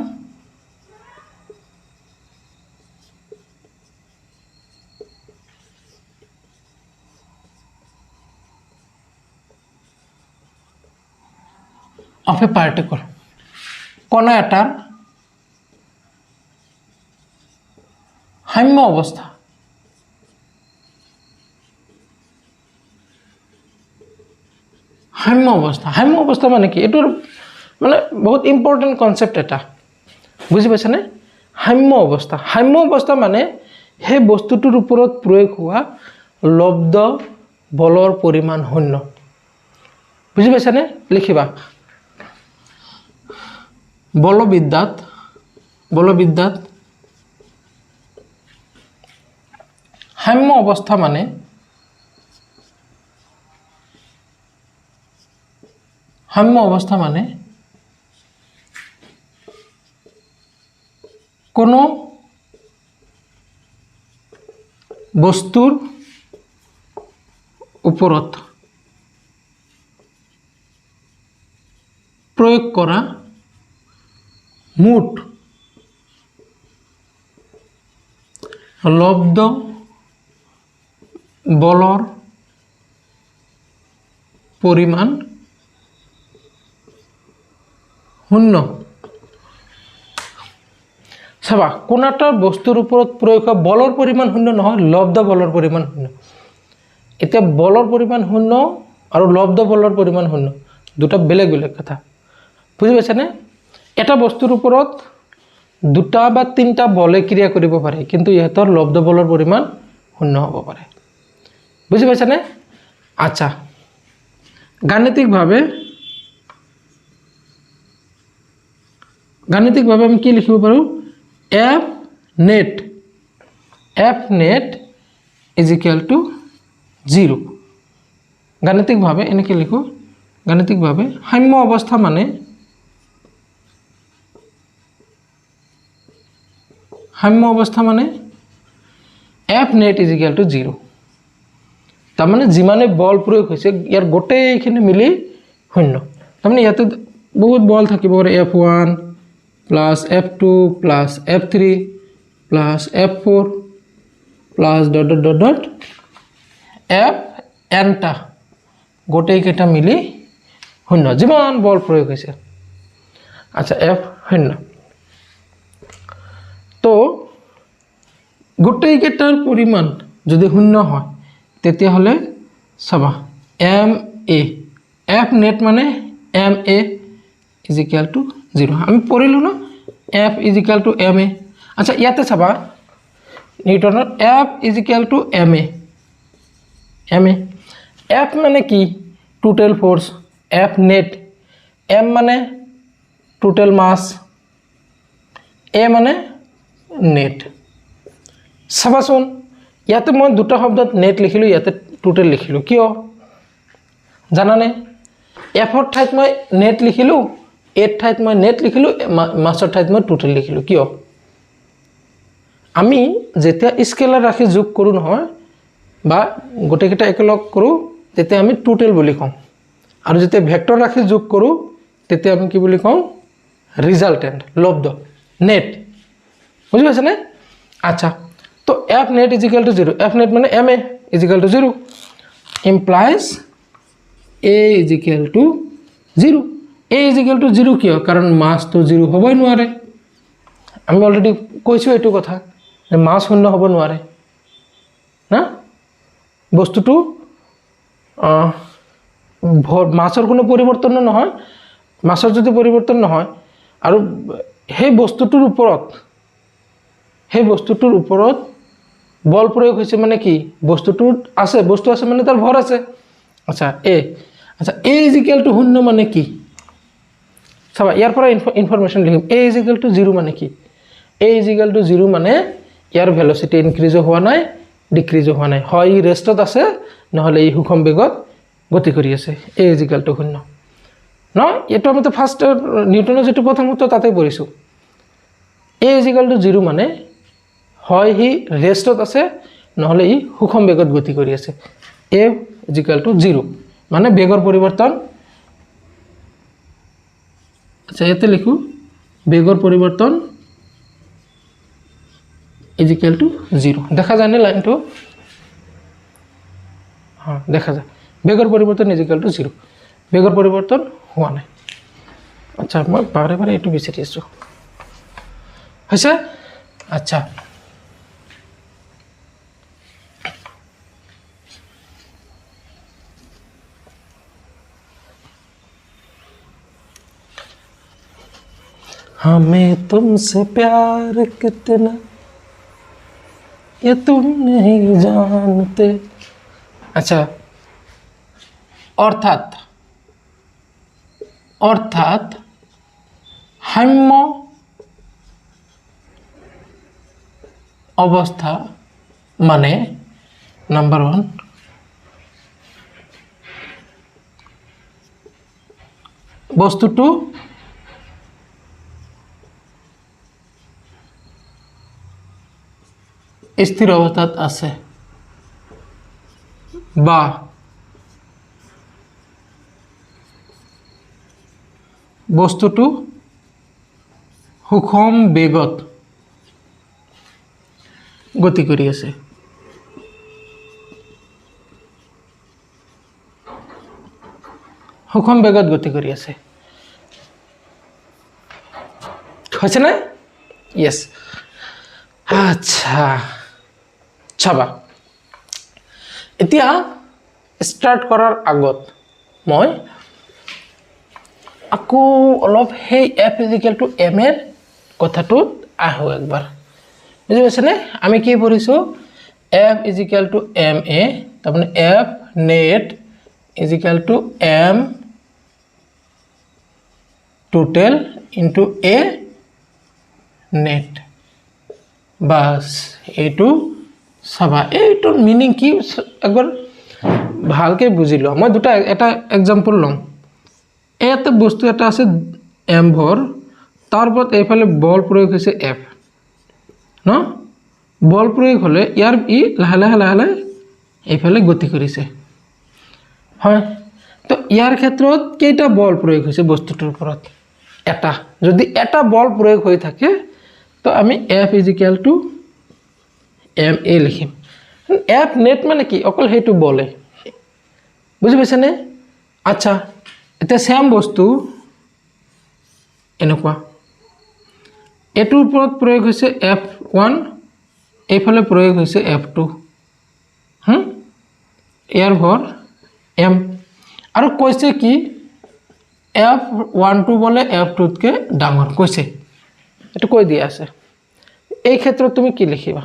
of a particle কোন এটাৰ সাম্য অৱস্থা সাম্য অৱস্থা মানে কি এটোৰ মানে বহুত ইম্পৰ্টেন্ট কনসেপ্ট এটা বুজি পাইছানে সাম্য অৱস্থা মানে হে বস্তুটোৰ ওপৰত প্ৰয়োগ হোৱা লব্ধ বলৰ পৰিমাণ শূন্য বুজি পাইছানে লিখিবা বলবিদ্যাত সাম্য অৱস্থা মানে কোনো বস্তুৰ ওপৰত প্ৰয়োগ কৰা মুঠ লব্ধ বলৰ পৰিমাণ শূন্য চাবা কোন এটা বস্তুৰ ওপৰত প্ৰয়োগ হোৱা বলৰ পৰিমাণ শূন্য নহয় লব্ধ বলৰ পৰিমাণ শূন্য এতিয়া বলৰ পৰিমাণ শূন্য আৰু লব্ধ বলৰ পৰিমাণ শূন্য দুটা বেলেগ বেলেগ কথা বুজি পাইছানে এটা বস্তুৰ ওপৰত দুটা বা তিনটা বলে ক্ৰিয়া কৰিব পাৰে কিন্তু ইহঁতৰ লব্ধ বলৰ পৰিমাণ শূন্য হ'ব পাৰে বুজি পাইছানে আচ্ছা গাণিতিকভাৱে আমি কি লিখিব পাৰো f net = 0 গাণিতিকভাৱে এনেকৈ লিখো গাণিতিকভাৱে সাম্য অৱস্থা মানে f net = 0 তাৰ মানে যিমানে বল প্ৰয়োগ হৈছে ইয়াৰ গোটেইখিনি মিলি শূন্য তাৰ মানে ইয়াতে বহুত বল থাকিব পাৰে f1 plus f2 plus f3 plus f4 plus ... fn টা গোটেই কেইটা মিলি শূন্য যিমান বল প্ৰয়োগ হৈছে আচ্ছা f শূন্য তো গোটেই কেইটাৰ পৰিমাণ যদি শূন্য হয় তেতিয়া হলে চাবা ma f net মানে ma = 0 আমি পঢ়িলো না f = ma আচ্ছা ইয়াতে চাবা নিউটনৰ f = ma f মানে কি total force f net m মানে টোটাল মাস a মানে নেট চাবাচোন ইয়াতে মই দুটা শব্দত নেট লিখিলো ইয়াতে টোটাল লিখিলো কিয় জানানে f ৰ ঠাইত মই নেট লিখিলো a ঠাইত মই নেট লিখিলো মাসৰ ঠাইত মই টোটাল লিখিলো কিয় আমি যেতিয়া স্কেলাৰ ৰাখি যোগ কৰো নহয় বা গোটেইকেইটা একলগ কৰো তেতিয়া আমি টোটাল বুলি কওঁ আৰু যেতিয়া ভেক্টৰ ৰাখি যোগ কৰো তেতিয়া আমি কি বুলি কওঁ ৰিজাল্টেন্ট লব্ধ নেট বুজি পাইছানে আচ্ছা তো f net = 0 f net মানে ma = 0 implies a = 0 a = 0 কিয় কাৰণ মাস তো 0 হবই নোৱাৰে আমি অলৰেডি কৈছোঁ এইটো কথা যে মাছ শূন্য হ'ব নোৱাৰে না বস্তুটো মাছৰ কোনো পৰিৱৰ্তন নহয় মাছৰ যদি পৰিৱৰ্তন নহয় আৰু সেই বস্তুটোৰ ওপৰত বল প্ৰয়োগ হৈছে মানে কি বস্তু আছে মানে তাৰ ভৰ আছে আচ্ছা এ ইজ ইকুৱেল টু 0 মানে কি চাবা ইয়াৰ পৰা ইনফৰমেশ্যন লিখিম এ ইজ ইকুৱেল টু 0 মানে কি এ ইজ ইকুৱেল টু 0 মানে ইয়াৰ ভেলোচিটি ইনক্ৰিজ হোৱা নাই ডিক্ৰিজ হোৱা নাই হয় ই ৰেষ্টত আছে নহলে ই সুষম বেগত গতি কৰি আছে এ ইজ ইকুৱেল টু 0 ন এটো আমি তো ফাৰ্স্ট নিউটনৰ যেটো প্ৰথম সূত্ৰ তাতে পঢ়িছো এ ইজ ইকুৱেল টু 0 মানে হয় হি ৰেষ্টত আছে নহলে ই সুষম বেগত গতি কৰি আছে এ ইজ ইকুৱেল টু 0 মানে বেগৰ পৰিৱৰ্তন আচ্ছা এতে লিখো বেগৰ পৰিৱৰ্তন ইজ ইকুৱেল টু 0 দেখা যায় না লাইনটো হ্যাঁ দেখা যায় বেগৰ পৰিৱৰ্তন ইজ ইকুৱেল টু 0 বেগৰ পৰিৱৰ্তন হোৱা নাই আচ্ছা মই বাৰে বাৰে এটো বিচাৰি আছো হৈছে আচ্ছা हमें तुमसे प्यार कितना ये तुम नहीं जानते अच्छा अर्थात साम्य अवस्था माने नंबर 1 বস্তুটো স্থির অবস্থাত আছে বা বস্তুটো সুষম বেগত গতি কৰি আছে সুষম বেগত গতি কৰি আছে হৈছে না ইয়েস আচ্ছা চাবা এতিয়া স্টাৰ্ট কৰাৰ আগত মই আকৌ অলপ সেই f = m এর কথাটোত আহো একবার বুঝি পাইছানে আমি কি পঢ়িছো f = ma তাৰ মানে f net = m total into a net বাস এইটো চাবা এইটোৰ মিনিং কি একবার ভালকে বুজিলো মই দুটা এটা एग्जांपल লম এতে বস্তু এটা আছে m ভৰ তাৰ ওপৰত এইফালে বল প্ৰয়োগ হৈছে f ন বল প্ৰয়োগ হলে ইয়াৰ ই লাহে লাহে এইফালে গতি কৰিছে হয় তো ইয়াৰ ক্ষেত্ৰত কেইটা বল প্ৰয়োগ হৈছে বস্তুটোৰ ওপৰত এটা যদি এটা বল প্ৰয়োগ হৈ থাকে তো আমি f = ma লিখিম f net মানে কি অকল হেতু বলে বুঝি পাইছানে আচ্ছা এটা সেম বস্তু এনেকুৱা এটোৰ ওপৰত প্ৰয়োগ হৈছে f1 এইফালে প্ৰয়োগ হৈছে f2 ইয়াৰ ভৰ m আৰু কৈছে কি f12 বলে f2 তকে ডাঙৰ কৈছে এটো কৈ দিয়া আছে এই ক্ষেত্ৰত তুমি কি লিখিবা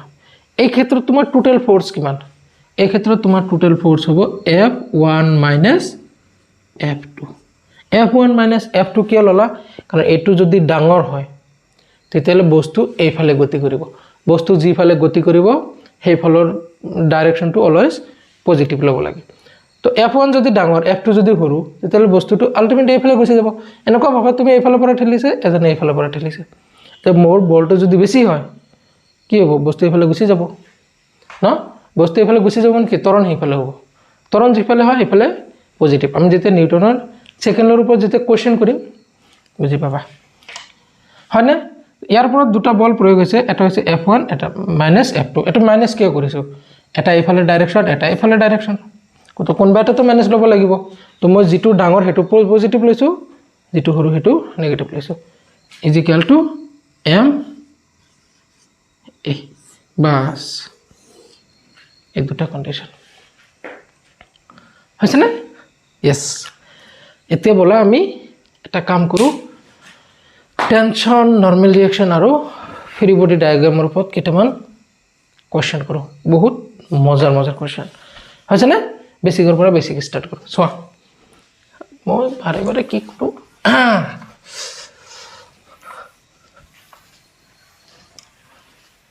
এই ক্ষেত্ৰত তোমাৰ টোটাল ফোৰ্স কিমান এই ক্ষেত্ৰত তোমাৰ টোটাল ফোৰ্স হ'ব f1 - f2 f1 - f2 কিয় ললা কাৰণ এটো যদি ডাঙৰ হয় তেতিয়ালে বস্তু এইফালে গতি কৰিব বস্তু যিফালে গতি কৰিব সেই ফলৰ ডাইৰেকশনটো অলৱেজ পজিটিভ লব লাগে তো f1 যদি ডাঙৰ f2 যদি সৰু তেতিয়ালে বস্তুটো আলটিমেটলি এইফালে গুচি যাব এনেকুৱা ভাবে তুমি এইফালৰ পৰা ঠেলিছে এজনে এইফালৰ পৰা ঠেলিছে তো মোৰ বলটো যদি বেছি হয় কি হ'ব বস্তু এইফালে গুচি যাব না বস্তু এইফালে গুচি যাব কি ত্বৰণ এইফালে হ'ব ত্বৰণ যিফালে হয় এইফালে পজিটিভ আমি যেতিয়া নিউটনৰ সেকেন্ডৰ ওপৰত যেতিয়া কোৱেশ্চন কৰিম বুজি পাবা হয় না ইয়াৰ পৰা দুটা বল প্ৰয়োগ হৈছে এটা হৈছে f1 এটা -f2 এটা মাইনাস কিয় কৰিছো এটা এইফালে ডাইৰেকশন এটা এইফালে ডাইৰেকশন কত কোনবা এটা তো মাইনাস লব লাগিব তো মই যেটো ডাঙৰ হেতু পজিটিভ লৈছো যেটো সৰু হেতু নেগেটিভ লৈছো = m A বাস এই দুটা কন্ডিশন হৈছে না ইয়েস এতিয়া বলা আমি এটা কাম কৰো টেনশন নৰমাল ৰিঅ্যাকশন আৰু ফ্ৰি বডি ডায়াগ্ৰামৰ ওপৰত কেইটামান কোশ্চেন কৰো বহুত মজাৰ মজাৰ কোশ্চেন হৈছে না বেসিকৰ পৰা বেসিক স্টাৰ্ট কৰো চোৱা মই বাৰে বাৰে কি কৰো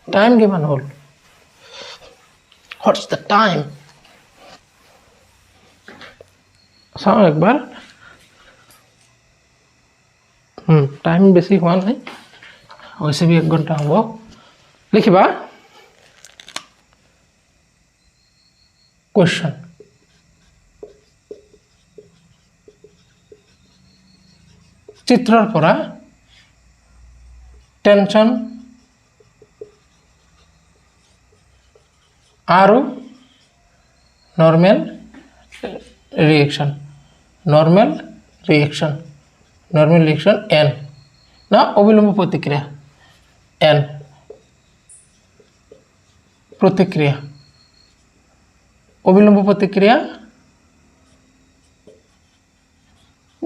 টাইম কিমান হল What's the time? চাও একবাৰ টাইম বেছি হোৱা নাই হৈছে বি 1 ঘন্টা হ'ব লিখিবা কোশ্চেন চিত্ৰৰ পৰা টেনশন আৰু নৰমাল ৰিঅ্যাকশন n না অবিলম্ব প্ৰতিক্ৰিয়া n প্ৰতিক্ৰিয়া অবিলম্ব প্ৰতিক্ৰিয়া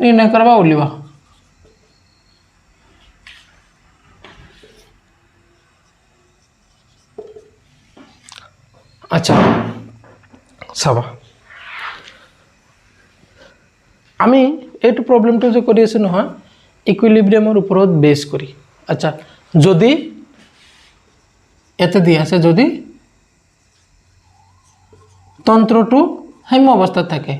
নিৰ্ণয় কৰবা উলিবা আচ্ছা চাবা আমি এইটো প্ৰবলেমটো যে কৰি আছো নহয় ইকুইলিব্ৰিয়ামৰ ওপৰত বেস কৰি আচ্ছা যদি এতে দিয়া আছে যদি তন্ত্ৰটো সাম্য অৱস্থাত থাকে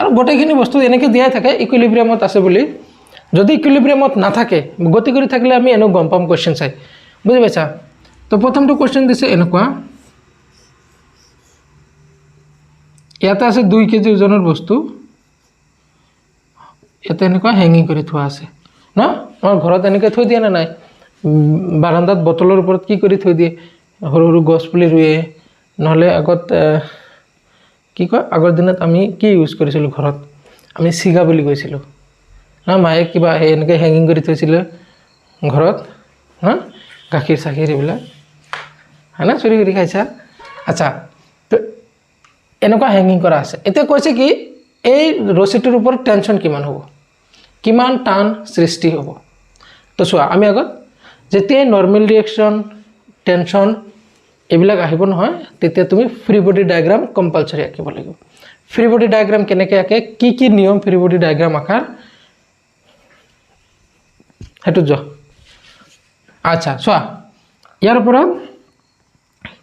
আৰু গোটেইখিনি বস্তু এনেকৈ দিয়াই থাকে ইকুইলিব্ৰিয়ামত আছে বুলি যদি ইকুইলিব্ৰিয়ামত নাথাকে গতি কৰি থাকিলে আমি এনে গম পাম কোশ্চেন চাই বুজি পাইছা তো প্ৰথমটো কোশ্চেন দিছে এনেকুৱা ইয়াতে আছে 2 কেজি ওজনৰ বস্তু ইয়াতে এনেকুৱা হ্যাঙ্গিং কৰি থোৱা আছে না আমাৰ ঘৰত এনেকৈ থৈ দিয়া নাই বাৰান্দাত বটলৰ ওপৰত কি কৰি থৈ দিয়ে সৰু সৰু গছ পুলি ৰুৱে নহলে আগত কি কয় আগৰ দিনত আমি কি ইউজ কৰিছিলো ঘৰত আমি সিগা বুলি কৈছিলো না মায়ে কিবা এনেকৈ হ্যাঙ্গিং কৰি থৈছিল ঘৰত না গাখীৰ চাখীৰ এইবিলাক হয়না চুৰি কৰি খাইছা আচ্ছা তো এনেকুৱা হ্যাঙ্গিং কৰা আছে এতিয়া কৈছে কি এই ৰছিটোৰ ওপৰত টেনশন কিমান হ'ব কিমান টান সৃষ্টি হ'ব তো চোৱা আমি আগত যেতিয়া নৰমাল ৰিঅ্যাকশন টেনশন এইবিলাক আহিব নহয় তেতিয়া তুমি ফ্ৰি বডি ডায়াগ্ৰাম কম্পালসৰি আঁকিব লাগিব ফ্ৰি বডি ডায়াগ্ৰাম কেনেকৈ আঁকে কি নিয়ম ফ্ৰি বডি ডায়াগ্ৰাম আঁকাৰ হেতু য আচ্ছা চোৱা ইয়াৰ ওপৰত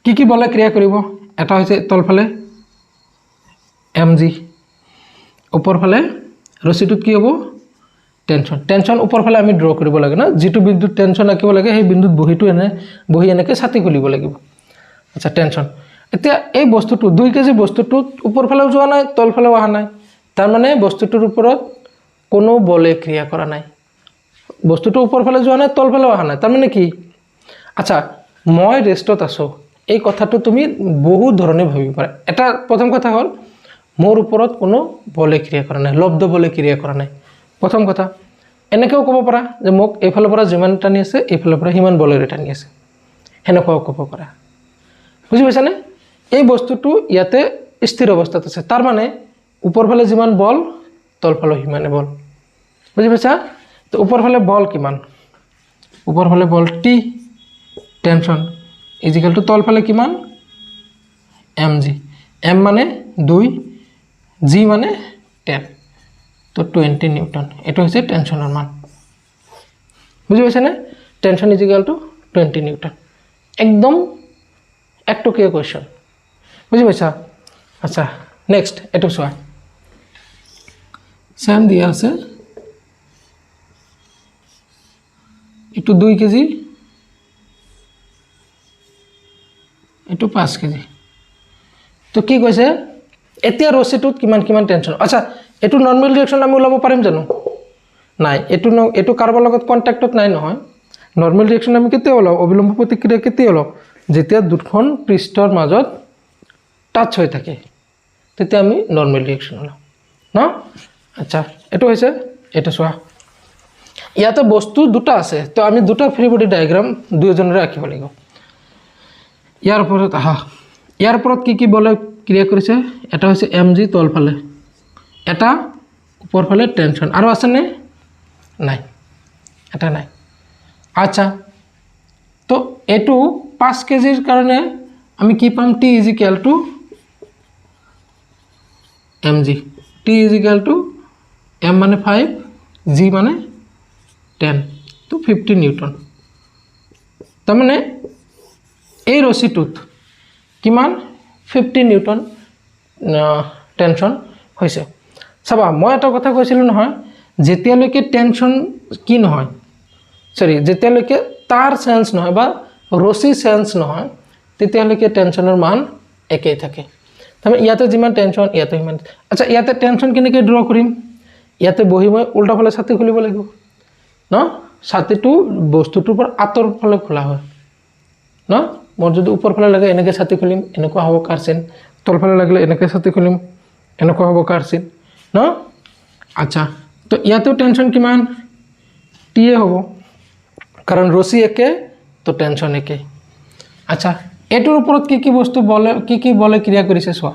কি বলে ক্ৰিয়া কৰিব এটা হৈছে তলফালে mg ওপৰ ফালে ৰছিটোত কি হ'ব টেনশন ওপৰ ফালে আমি ড্ৰ কৰিব লাগে না যেটো বিন্দুত টেনশন আঁকিব লাগে সেই বিন্দুত বহি এনেকৈ ছাতি খুলিব লাগিব আচ্ছা টেনশন এতিয়া এই বস্তুটো 2 কেজি বস্তুটো ওপৰ ফালেও যোৱা নাই তল ফালেও অহা নাই তাৰ মানে বস্তুটোৰ ওপৰত কোনো বলে ক্ৰিয়া কৰা নাই বস্তুটো ওপৰ ফালে যোৱা নাই তল ফালেও অহা নাই তাৰ মানে কি আচ্ছা মই ৰেষ্টত আছো এই কথাটো তুমি বহু ধৰণে ভাবিব পাৰা এটা প্ৰথম কথা হ'ল মোৰ ওপৰত কোনো বলে ক্ৰিয়া কৰা নাই লব্ধ বলে ক্ৰিয়া কৰা নাই প্ৰথম কথা এনেকেও ক'ব পাৰা যে মোক এইফালৰ পৰা যিমান টানি আছে এইফালৰ পৰা সিমান বলেৰে টানি আছে হেনেকুৱাও ক'ব পাৰা বুজি পাইছানে এই বস্তুটো ইয়াতে স্থিৰ অৱস্থাত আছে তাৰ মানে ওপৰ ফালে যিমান বল তল ফালে সিমানে বল বুজি পাইছা তো ওপৰ ফালে বল কিমান ওপৰ ফালে বল টি টেনশন ইজিক্যাল টু তল ফালে কিমান mg m মানে 2 g মানে 10 তো 20 নিউটন এটো হৈছে টেনশনৰ মান বুজি পাইছানে টেনশন ইজিক্যাল টু 20 নিউটন একদম একটকিয়া কোশ্চেন বুজি পাইছা আচ্ছা নেক্সট এটো চোৱা সেম দিয়া আছে এটো 2 কেজি এটো 5 কেজি তো কি কৈছে এতিয়া ৰছিটোত কিমান টেনশন আচ্ছা এটো নৰমাল ৰিঅ্যাকশন আমি ওলাব পাৰিম জানো নাই এটো কাৰোবাৰ লগত কন্টাক্টত নাই নহয় নৰমাল ৰিঅ্যাকশন আমি কেতিয়া ওলাব অবিলম্ব প্ৰতিক্ৰিয়া কেতিয়া ওলাব যেতিয়া দুখন পৃষ্ঠৰ মাজত টাচ হৈ থাকে তেতিয়া আমি নৰমাল ৰিঅ্যাকশন ওলাব ন আচ্ছা এটো হৈছে এটা চোৱা ইয়াতে বস্তু দুটা আছে, তো আমি দুটা ফ্ৰী বডি ডায়াগ্ৰাম দুয়োজনৰে আঁকিব লাগিব। ইয়াৰ ওপৰত আহা, ইয়াৰ ওপৰত কি বলে ক্ৰিয়া কৰিছে, এটা হৈছে mg তলফালে, এটা ওপৰফালে টেনশ্যন, আৰু আছেনে নাই, এটা নাই। আচ্ছা, তো এইটো 5 কেজিৰ কাৰণে আমি কি পাম, t is equal to mg, t is equal to m মানে 5, g মানে 10, তো 50 নিউটন। তাৰমানে এই ৰছিটোত কিমান 50 নিউটন টেনশ্যন হৈছে। চাবা মই এটা কথা কৈছিলোঁ নহয়, যেতিয়ালৈকে টেনশ্যন কি নহয়, সৰি যেতিয়ালৈকে তাৰ চেঞ্জ নহয় বা ৰছী চেঞ্জ নহয়, তেতিয়ালৈকে টেনশ্যনৰ মান একেই থাকে। তাৰমানে ইয়াতে যিমান টেনশ্যন ইয়াতে সিমান। আচ্ছা, ইয়াতে টেনশ্যন কেনেকৈ ড্ৰ কৰিম, ইয়াতে বহি মই উল্টাফালে ছাতি খুলিব লাগিব ন, ছাতিটো বস্তুটোৰ পৰা আঁতৰ ফালে খোলা হয় ন, মোৰ যদি ওপৰফালে লাগে এনেকৈ ছাতি খুলিম, এনেকুৱা হ'ব কাৰচিন, তলফালে লাগিলে এনেকৈ ছাতি খুলিম, এনেকুৱা হ'ব কাৰচিন ন। আচ্ছা, তো ইয়াতেও টেনশ্যন কিমান টিয়ে হ'ব, কাৰণ ৰছী একে তো টেনশ্যন একে। আচ্ছা, এইটোৰ ওপৰত কি বস্তু বলে কি বলে ক্ৰিয়া কৰিছে চোৱা,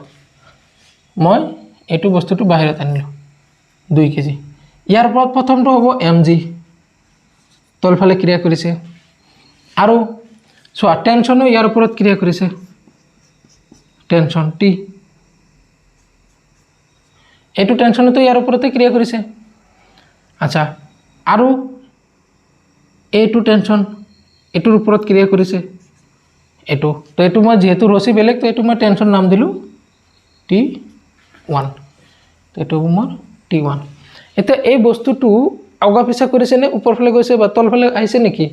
মই এইটো বস্তুটো বাহিৰত আনিলোঁ 2 কেজি, ইয়াৰ ওপৰত প্ৰথমটো হ'ব mg তলফালে ক্ৰিয়া কৰিছে, আৰু চোৱা টেনশ্যনো ইয়াৰ ওপৰত ক্ৰিয়া কৰিছে, টেনশ্যন t, এইটো টেনশ্যনতো ইয়াৰ ওপৰতে ক্ৰিয়া কৰিছে। আচ্ছা, আৰু এইটো টেনশ্যন এইটোৰ ওপৰত ক্ৰিয়া কৰিছে, এইটো তো এইটো মই যেহেতু ৰছী বেলেগ, তো এইটো মই টেনশ্যন নাম দিলোঁ T1, তো এইটো হ'ব মোৰ T1। এতিয়া এই বস্তুটো আগা পিছা কৰিছে নে ওপৰফালে গৈছে বা তলফালে আহিছে নেকি,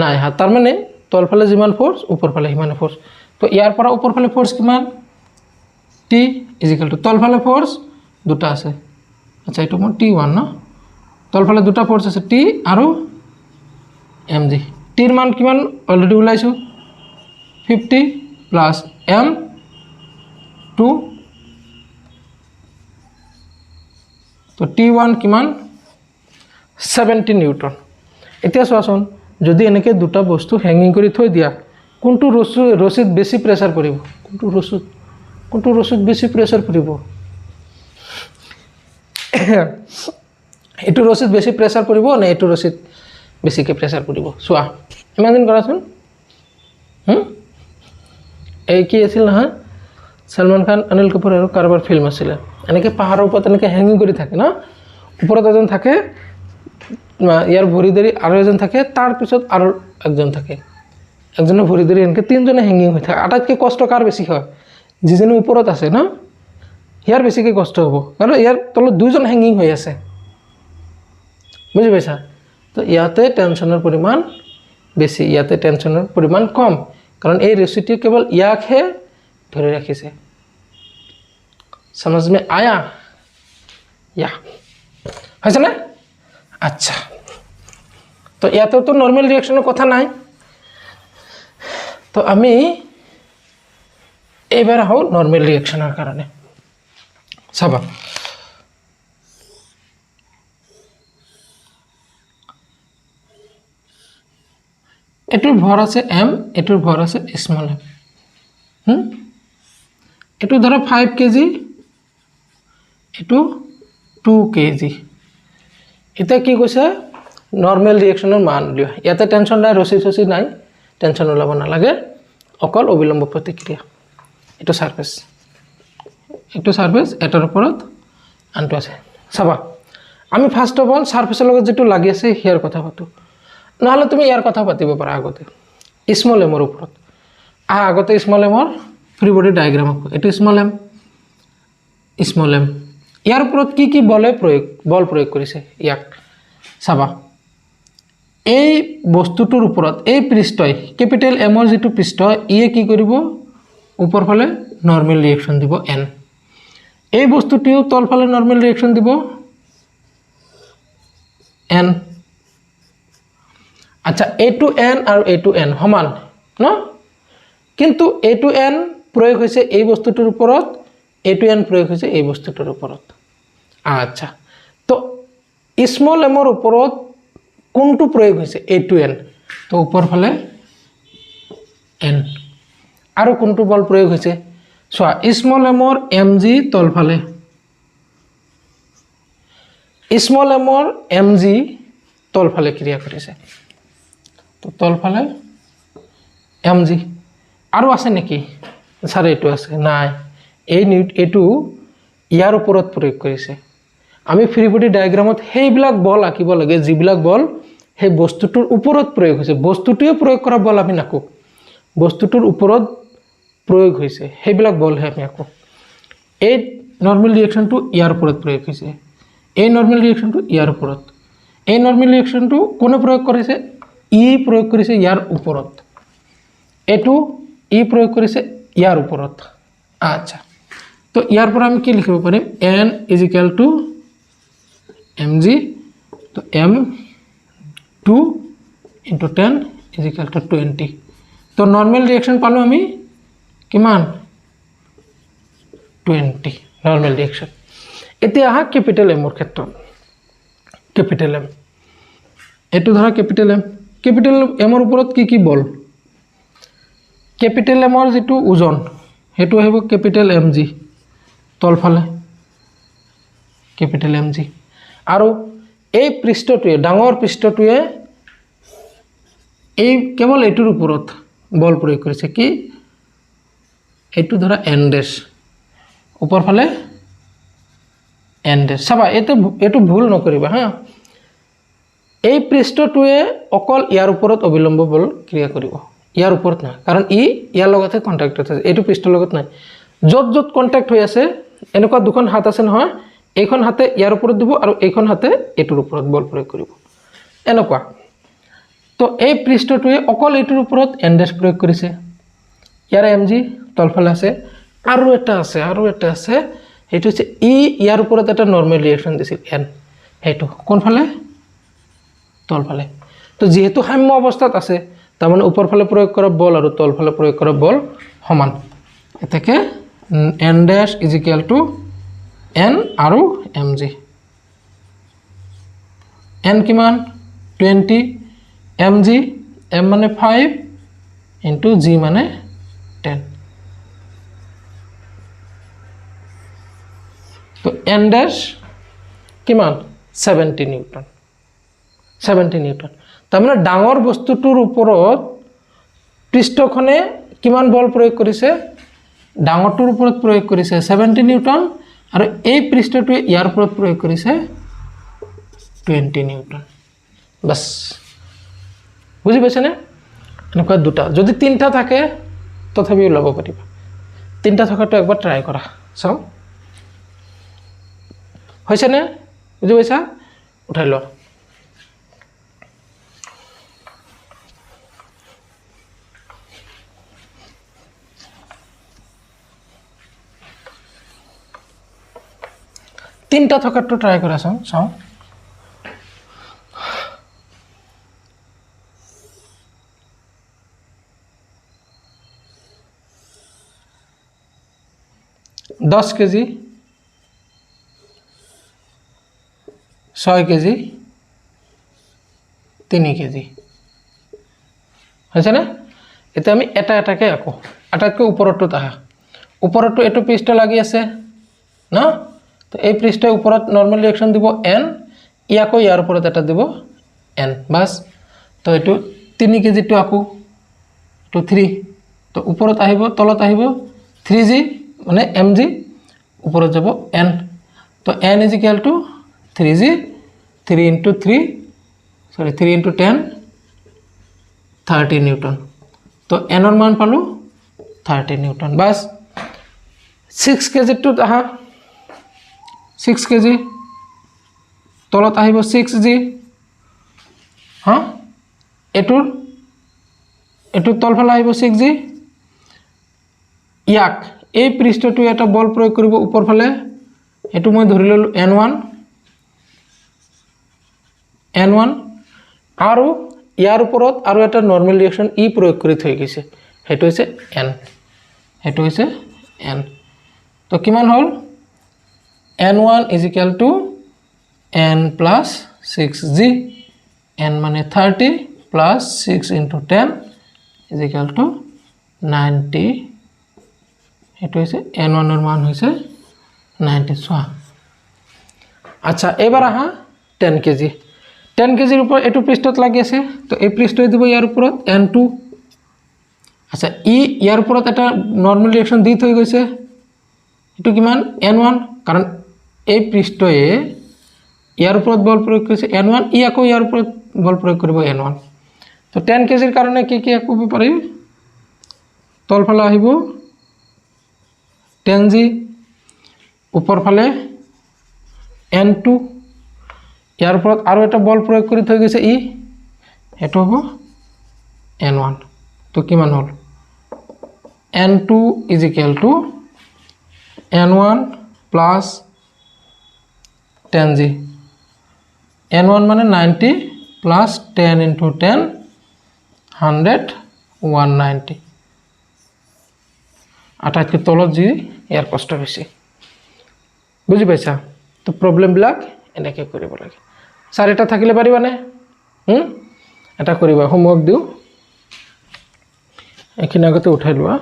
নাই হা, তাৰমানে তলফালে যিমান ফ'ৰ্চ ওপৰফালে সিমানে ফ'ৰ্চ, তো ইয়াৰ পৰা ওপৰফালে ফ'ৰ্চ কিমান T ইজিক্যাল টু তলফালে ফ'ৰ্চ দুটা আছে। আচ্ছা, এইটো মোৰ T1 ন, তলফালে দুটা ফ'ৰ্চ আছে T আৰু mg, টিৰ মান কিমান অলৰেডি ওলাইছোঁ 50 প্লাছ m2, তো T1 কিমান 70 নিউটন। এতিয়া চোৱাচোন, যদি এনেকৈ দুটা বস্তু হেঙিং কৰি থৈ দিয়া, কোনটো ৰছীত বেছি প্ৰেছাৰ পৰিব, কোনটো ৰছীত বেছি প্ৰেছাৰ পৰিব, এইটো ৰছীত বেছি প্ৰেছাৰ পৰিব নে এইটো ৰছীত বেছিকৈ প্ৰেছাৰ পৰিব, চোৱা ইমাজিন কৰাচোন। এই কি আছিল নহয়, সলমান খান অনিল কাপুৰ আৰু কাৰোবাৰ ফিল্ম আছিলে, এনেকৈ পাহাৰৰ ওপৰত এনেকৈ হেঙিং কৰি থাকে ন, ওপৰত এজন থাকে, ইয়াৰ ভৰি ধৰি আৰু এজন থাকে, তাৰপিছত আৰু একজন থাকে, একজনে ভৰি ধৰি এনেকৈ তিনিজনে হেঙিং হৈ থাকে। আটাইতকৈ কষ্ট কাৰ বেছি হয়, যিজনে ওপৰত আছে ন, ইয়াৰ বেছিকৈ কষ্ট হ'ব, কাৰণ ইয়াৰ তলত দুজন হেঙিং হৈ আছে, বুজি পাইছা। তো ইয়াতে টেনশ্যনৰ পৰিমাণ বেছি, ইয়াতে টেনশ্যনৰ পৰিমাণ কম, কাৰণ এই ৰছীটোৱে কেৱল ইয়াকহে ধৰি ৰাখিছে। समझ में आया या হৈছেনে? আচ্ছা, তো ইয়াতেতো নৰ্মেল ৰিয়েকশ্যনৰ কথা নাই, তো আমি এইবাৰ আহোঁ নৰ্মেল ৰিয়েকশ্যনৰ কাৰণে। চাবা এইটোৰ ভৰ আছে m, এইটোৰ ভৰ আছে স্মল m, এইটো ধৰা 5 কেজি, এইটো 2 কেজি। এতিয়া কি কৈছে, নৰ্মেল ৰিয়েকশ্যনৰ মান দিয়া, ইয়াতে টেনশ্যন নাই, ৰছী নাই, টেনশ্যন ওলাব নালাগে, অকল অবিলম্ব প্ৰতিক্ৰিয়া। এইটো ছাৰ্ফেচ, এটাৰ ওপৰত আনটো আছে। চাবা আমি ফাৰ্ষ্ট অফ অল ছাৰ্ফেচৰ লগত যিটো লাগি আছে ইয়াৰ কথা পাতোঁ, নহ'লে তুমি ইয়াৰ কথা পাতিব পাৰা আগতে স্মল এমৰ ওপৰত। আগতে স্মল এমৰ ফ্ৰী বডি ডায়েগ্ৰাম আঁকো, এইটো স্মল এম, ইয়াৰ ওপৰত কি বল প্ৰয়োগ কৰিছে ইয়াক চাবা। এই বস্তুটোৰ ওপৰত এই পৃষ্ঠই কেপিটেল এমৰ যিটো পৃষ্ঠ, ইয়ে কি কৰিব, ওপৰফালে নৰ্মেল ৰিয়েকশ্যন দিব n, এই বস্তুটোও তলফালে নৰ্মেল ৰিয়েকশ্যন দিব n। আচ্ছা, এইটো n আৰু এইটো n সমান ন, কিন্তু এইটো n প্ৰয়োগ হৈছে এই বস্তুটোৰ ওপৰত, এইটো n প্ৰয়োগ হৈছে এই বস্তুটোৰ ওপৰত। আচ্ছা, তো স্মল এমৰ ওপৰত কোনটো প্ৰয়োগ হৈছে a to n তো ওপৰ ফালে n আৰু কোনটো বল প্ৰয়োগ হৈছে চোৱা স্মল এমৰ mg তলফালে স্মল এমৰ mg তলফালে ক্ৰিয়া কৰিছে তো তলফালে mg আৰু আছে নেকি স্যাৰ এটো আছে নাই এটো ইয়াৰ ওপৰত প্ৰয়োগ কৰিছে আমি ফ্ৰী বডি ডায়াগ্ৰামত হেইবিলাক বল আঁকিব লাগে যিবিলাক বল সেই বস্তুটোৰ ওপৰত প্ৰয়োগ হৈছে বস্তুটোৱে প্ৰয়োগ কৰা বল আমি নাকো বস্তুটোৰ ওপৰত প্ৰয়োগ হৈছে হেইবিলাক বল হে আমি আঁকো এই নৰ্মেল ৰিঅ্যাকচনটো ইয়াৰ ওপৰত প্ৰয়োগ হৈছে এই নৰ্মেল ৰিঅ্যাকচনটো ইয়াৰ ওপৰত এই নৰ্মেল ৰিঅ্যাকচনটো কোনে প্ৰয়োগ কৰিছে ই প্ৰয়োগ কৰিছে ইয়াৰ ওপৰত এটো ই প্ৰয়োগ কৰিছে ইয়াৰ ওপৰত আচ্ছা তো ইয়াৰ পৰা আমি কি লিখিব পাৰিম n = mg তো m2 * 10 = 20 তো নৰ্মেল ৰিঅ্যাকচন পালো আমি কিমান 20 নৰ্মেল ৰিঅ্যাকচন এতিয়া আহা ক্যাপিটাল m ৰ ক্ষেত্ৰত ক্যাপিটাল m এটো ধৰা ক্যাপিটাল m ৰ ওপৰত কি বল ক্যাপিটাল m ৰ যেটো ওজন হেতু আহিব ক্যাপিটাল mg তলফালে ক্যাপিটাল mg আৰু এই পৃষ্ঠটোৱে ডাঙৰ পৃষ্ঠটোৱে এই কেৱল এটোৰ ওপৰত বল প্ৰয়োগ কৰিছে কি এটো ধৰা n ড্যাশ ওপৰ ফালে n ড্যাশ চাবা এটো ভুল নকৰিবা হা এই পৃষ্ঠটোৱে অকল ইয়াৰ ওপৰত অবিলম্ব বল ক্ৰিয়া কৰিব ইয়াৰ ওপৰত না কাৰণ ই ইয়াৰ লগতে কন্টাক্ট আছে এটো পৃষ্ঠৰ লগত নাই যত কন্টাক্ট হৈ আছে এনেকুৱা দুখন হাত আছে নহয় এইখন হাতে ইয়াৰ ওপৰত দিব আৰু এইখন হাতে এটোৰ ওপৰত বল প্ৰয়োগ কৰিব এনেকুৱা তো এই পৃষ্ঠটোৱে অকল এটোৰ ওপৰত n ড্যাশ প্ৰয়োগ কৰিছে ইয়াৰ mg তলফালে আছে আৰু এটা আছে এটো হৈছে ই ইয়াৰ ওপৰত এটা নৰ্মেল ৰিঅ্যাকচন দিছিল n হেতু কোনফালে তলফালে তো যেহেতু সাম্য অৱস্থাত আছে তাৰ মানে ওপৰ ফালে প্ৰয়োগ কৰা বল আৰু তল ফালে প্ৰয়োগ কৰা বল সমান এতেকে n ড্যাশ = n আৰু mg n কিমান 20 mg m মানে 5 * g মানে 10 তো n ড্যাশ কিমান 70 নিউটন তাৰ মানে ডাঙৰ বস্তুটোৰ ওপৰত পৃষ্ঠখনে কিমান বল প্ৰয়োগ কৰিছে ডাঙৰটোৰ ওপৰত প্ৰয়োগ কৰিছে 70 নিউটন আৰু এই পৃষ্ঠটোৱে ইয়াৰ ওপৰত প্ৰয়োগ কৰিছে 20 নিউটন বাস বুজি পাইছানে এনেকুৱা দুটা যদি তিনটা থাকে তথাপি ওলাব পাৰিবা তিনটা থকাটো একবাৰ ট্ৰাই কৰা চাও হৈছে নে বুজি পাইছা উঠাই ল তিনটা থকাটো ট্ৰাই কৰা চাও 10 কেজি 6 কেজি 3 কেজি হৈছে না এটা আমি এটা এটাকে আকো আটাতকৈ ওপৰটো আহা ওপৰটো এটো পৃষ্ঠ লাগি আছে না তো এই পৃষ্ঠৰ ওপৰত নৰ্মেল ৰিঅ্যাকচন দিব n ইয়াকো ইয়াৰ ওপৰত এটা দিব n বাস তো এটো 3 কেজি টো আকো তো 3 তো ওপৰত আহিব তলত আহিব 3g মানে mg ওপৰত যাব n তো n = 3g 3 * 3 সরি 3 * 10 30 নিউটন তো n এর মান পালো 30 নিউটন বাস 6 কেজি টু আহা 6 কেজি তলত আহিব 6g হ্যাঁ এটুর তলফালে আহিব 6g ইয়াক এই পৃষ্ঠটো এটা বল প্ৰয়োগ কৰিব ওপৰ ফালে এটু মই ধৰি ললো n1 আৰু ইয়াৰ ওপৰত আৰু এটা নৰ্মেল ৰিঅ্যাকচন ই প্ৰয়োগ কৰি থৈ গৈছে হেতু হৈছে n তো কিমান হল n1 = n + 6g n মানে 30 plus 6 into 10 is equal two 90 এটো হইছে n1 এর মান হইছে 90 সোয়া আচ্ছা এবার আহা 10 কেজি 10 কেজির উপর এটো পৃষ্ঠত লাগি আছে তো এই পৃষ্ঠই দিব ইয়ার উপরত n2 আচ্ছা ইয়ার উপরত এটা নরমাল রিঅ্যাকশন দিত হই গৈছে এটো কিমান n1 কারণ এই পৃষ্ঠয়ে ইয়ার উপরত বল প্রয়োগ কৰিছে n1 ইয়াকো ইয়াৰ উপৰত বল প্ৰয়োগ কৰিব n1 তো 10 কেজিৰ কাৰণে কি কি কৰিব পাৰি তলফালে আহিব 10g উপৰফালে n2 ইয়াৰ উপৰত আৰু এটা বল প্ৰয়োগ কৰি থৈ গৈছে এটো হ'ব n1 তো কিমান হ'ল n2 is equal to n1 plus 10g n1 মানে 90 plus 10 into 10 100 190 আটাইতকৈ তলত যি ইয়াৰ কষ্ট বেছি বুজি পাইছা তো প্ৰবলেম বিলাক এনেকৈ কৰিব লাগে স্যাৰ এটা থাকিলে পাৰিবানে এটা কৰিবা হোমৱৰ্ক দিও এখিনি আগতে উঠাই লোৱা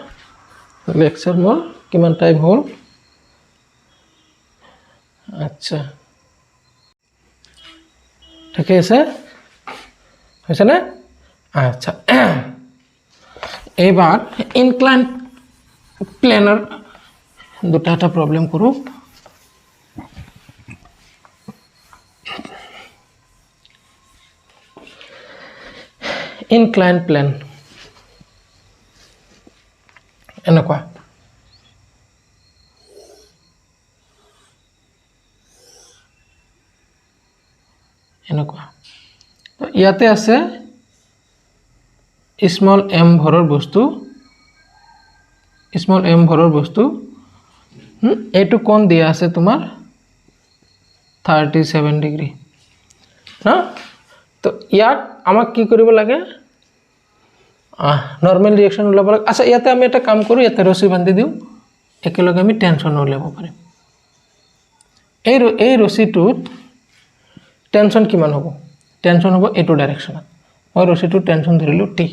লেকচাৰ মোৰ কিমান টাইম হ'ল আচ্ছা ঠিক আছে হৈছে না আচ্ছা এবার ইনক্লাইন প্লেনার দুটা এটা প্রবলেম করো ইনক্লাইন প্লেন এনেকুৱা এনেকুৱা তো ইয়াতে আছে স্মল m ভৰৰ বস্তু স্মল m ভৰৰ বস্তু এইটো কোণ দিয়া আছে তোমাৰ 37 ডিগ্ৰী না তো ইয়াক আমাক কি কৰিব লাগে নৰমাল ৰিঅ্যাকশন ওলাব লাগে আচ্ছা ইয়াতে আমি এটা কাম কৰো ইয়াতে ৰছী বান্ধি দিও একেলগে আমি টেনশন ওলাব পাৰিম এই ৰছীটোত টেনশন কিমান হ'ব টেনশন হ'ব এইটো ডাইৰেকশনত মই ৰছীটো টেনশন ধৰিলো টি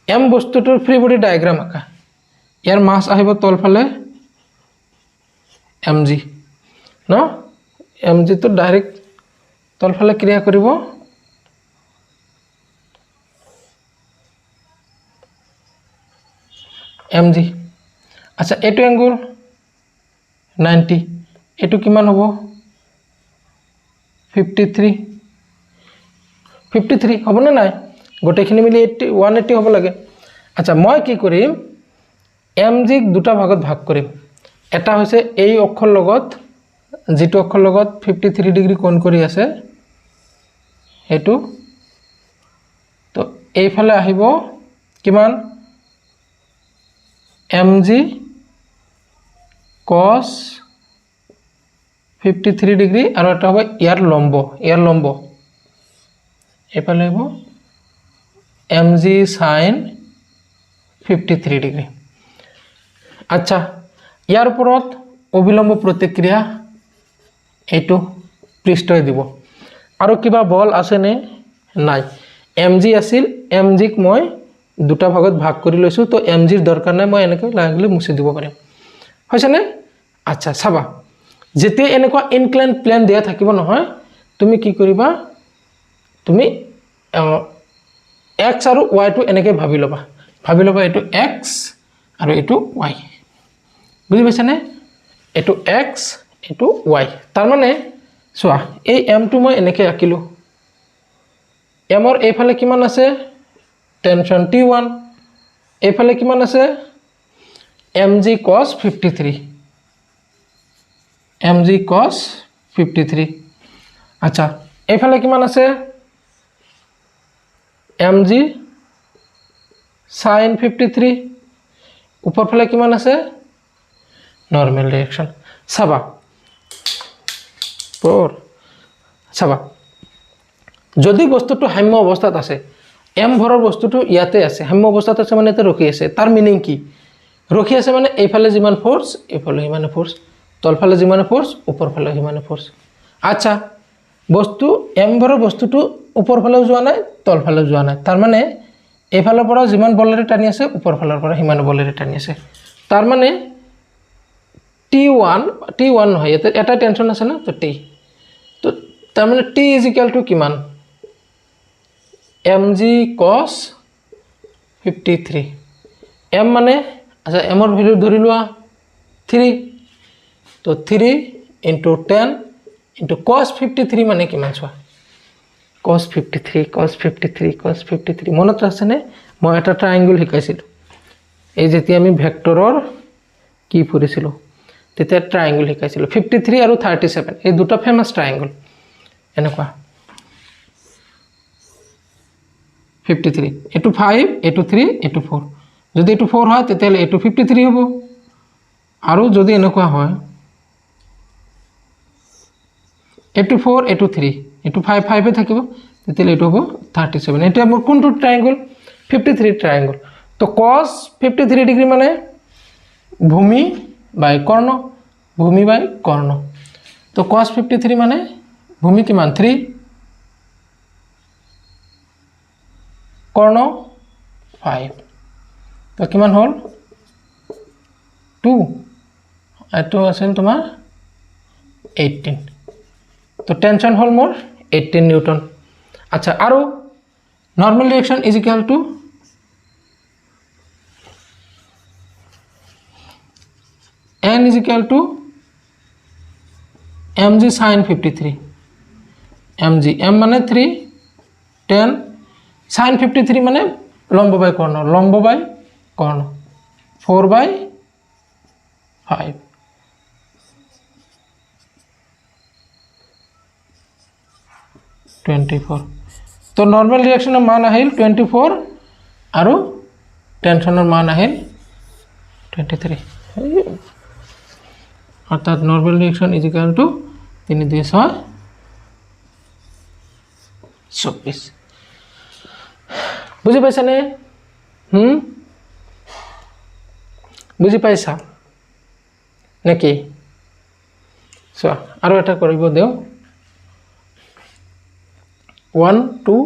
m বস্তুটোৰ ফ্ৰী বডি ডায়াগ্ৰাম আঁকা ইয়াৰ মাস আহিব তলফালে mg ন mg তো ডাইৰেক্ট তলফালে ক্ৰিয়া কৰিব mg আচ্ছা এটো এঙ্গল 90 এটো কিমান হ'ব 53 হ'ব না নাই গোটেইখিনি মিলি 180 হ'ব লাগে আচ্ছা মই কি কৰিম mg দুটা ভাগত ভাগ কৰিম এটা হৈছে এই অক্ষৰ লগত যেটো অক্ষৰ লগত 53 ডিগ্ৰী কোণ কৰি আছে এটো তো এইফালে আহিব কিমান mg cos 53 ডিগ্ৰী আৰু এটা হ'ব ইয়াৰ লম্ব এফালে হ'ব mg sin 53 ডিগ্ৰী আচ্ছা ইয়াৰ ওপৰত অবিলম্ব প্ৰতিক্ৰিয়া এটো পৃষ্ঠই দিব আৰু কিবা বল আছে নে নাই mg আছিল mg ক মই দুটা ভাগত ভাগ কৰি লৈছো তো mg ৰ দৰকাৰ নাই মই এনেকৈ লাগলে মুছি দিব পাৰিম হৈছে নে আচ্ছা চাবা যেতে এনেকুৱা ইনক্লাইন প্লেন দিয়া থাকিব নহয় তুমি কি কৰিবা তুমি x আৰু y টো এনেকৈ ভাবি লবা এটো x আৰু এটো y বুজি পাইছা নে এটো x এটো y তাৰ মানে চোৱা এই m টো মই এনেকৈ আকিলো m ৰ এইফালে কিমান আছে টেনশন T1 এইফালে কিমান আছে mg cos 53 আচ্ছা এইফালে কিমান আছে mg sin 53 উপৰফালে কিমান আছে নৰমাল ৰিঅ্যাকশন চাবা যদি বস্তুটো সাম্য অৱস্থাত আছে m ভৰৰ বস্তুটো ইয়াতে আছে সাম্য অৱস্থাত আছে মানে এটা ৰখি আছে তাৰ মিনিং কি ৰখি আছে মানে এইফালে যিমান ফোৰ্স এইফালে সিমানে ফোৰ্স তলফালে যিমানে ফোৰ্স উপৰফালে সিমানে ফোৰ্স আচ্ছা বস্তু এম ভৰৰ বস্তুটো ওপৰ ফালেও যোৱা নাই তল ফালেও যোৱা নাই তাৰ মানে এফালৰ পৰা যিমান বলেৰে টানি আছে ওপৰ ফালৰ পৰা সিমান বলেৰে টানি আছে তাৰ মানে t1 নহয় এটা টেনশন আছে না তো t তো তাৰ মানে t = কিমান mg cos 53 m মানে আচ্ছা m ৰ ভ্যালু ধৰি লোৱা 3 তো 3 * 10 * cos 53 মানে কিমান চোৱা cos 53 মনত আছেনে মই এটা ট্ৰায়াঙ্গল শিকাইছিলো এই যেতিয়া আমি ভেক্টৰৰ কি পঢ়িছিলো তেতিয়া ট্ৰায়াঙ্গল শিকাইছিলো 53 আৰু 37 এই দুটা ফেমাস ট্ৰায়াঙ্গল এনেকুৱা 53 এটো 5 এটো 3 এটো 4 যদি এটো 4 হয় তেতিয়ালে এটো 53 হ'ব আৰু যদি এনেকুৱা হয় এটো 4 এটো 3 এটো 5 5 এ থাকিব তেতিয়ালে এটো হ'ব 37 এটা মোৰ কোনটো ট্ৰায়াঙ্গল 53 ট্ৰায়াঙ্গল তো cos 53 ডিগ্ৰী মানে ভূমি বাই কৰ্ণ ভূমি বাই কৰ্ণ তো cos 53 মানে ভূমি কিমান 3 কৰ্ণ 5 তো কিমান হল 2 এটো আছিল তোমাৰ 18 তো টেনশন হল মোৰ 18 নিউটন আচ্ছা আৰু normal reaction = n = mg sin 53 mg m মানে 3 10 sin 53 মানে লম্ব বাই কৰ্ণ 4/5 24 তো নৰ্মাল ৰিঅ্যাকশনেৰ মান আহিল 24 আৰু টেনশনৰ মান আহিল 23 অর্থাৎ নর্মাল রিঅ্যাকশন = 3 2 6 24 বুঝি পাইছা নে বুঝি পাইছা নাকি সো আৰু এটা কৰিব দেও 1 2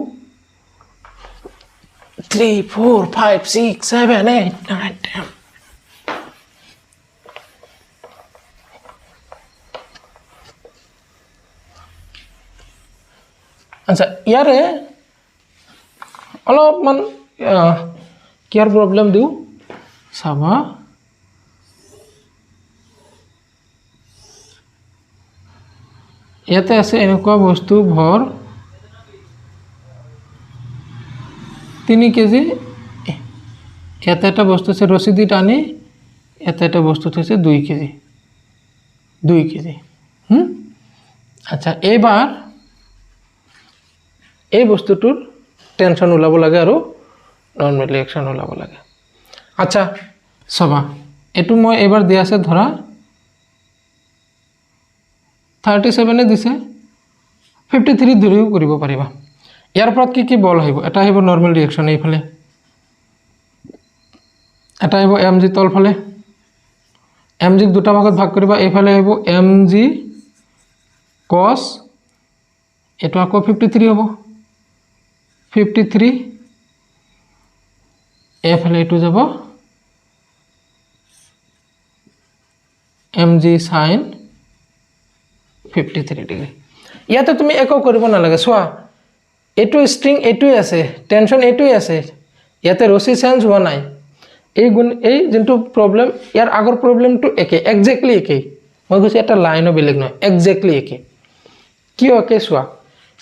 3 4 5 6 7 8 9 10 আচ্ছা ইয়াৰে অলপমান কিয়াৰ প্ৰবলেম দিও চাবা ইয়াতে আছে এনেকুৱা বস্তু ভৰ 3 কেজি ইয়াতে এটা বস্তু আছে ৰছী দি টানি ইয়াতে এটা বস্তু আছে 2 কেজি আচ্ছা এবাৰ এই বস্তুটোৰ টেনশন ওলাব লাগে আৰু নৰ্মাল ৰিঅ্যাকশন ওলাব লাগে আচ্ছা সবা এটো মই এবাৰ দিয়া আছে ধৰা 37 এ দিছে 53 ধৰিও কৰিব পাৰিবা ইয়াৰ পৰা কি বল আহিব এটা আহিব নৰ্মাল ৰিঅ্যাকশন এইফালে এটা আহিব mg তল ফালে mg দুটা ভাগত ভাগ কৰিবা এইফালে আহিব mg cos এটো আকৌ 53 হ'ব 53 এফালে এটো যাব mg sin 53 ডিগ্ৰী ইয়াতে তুমি একো কৰিব নালাগে সোৱা এটো স্ট্ৰিং এটোই আছে টেনশন এটোই আছে ইয়াতে ৰছী চেঞ্জ হোৱা নাই এই যেটো প্ৰবলেম ইয়াৰ আগৰ প্ৰবলেমটো একে এক্স্যাক্টলি একে মই কৈছো এটা লাইনও বেলেগ নহয় এক্স্যাক্টলি একে কি একে সোৱা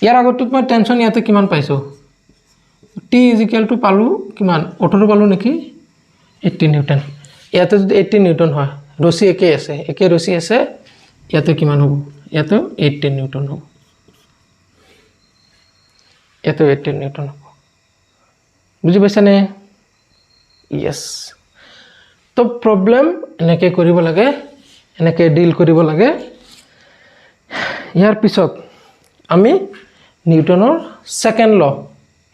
ইয়াৰ আগৰটো মই টেনশন ইয়াতে কিমান পাইছো t = পালো কিমান 18 পালো নেকি 18 নিউটন ইয়াতে যদি 18 নিউটন হয় ৰছী একে ৰছী আছে ইয়াতে কিমান হ'ব ইয়াতে 18 নিউটন হ'ব ইয়াতে 18 নিউটন হ'ব বুজি পাইছানে ইয়েস তো প্ৰবলেম এনেকে কৰিব লাগে এনেকে ডিল কৰিব লাগে ইয়াৰ পিছত আমি নিউটনৰ সেকেন্ড ল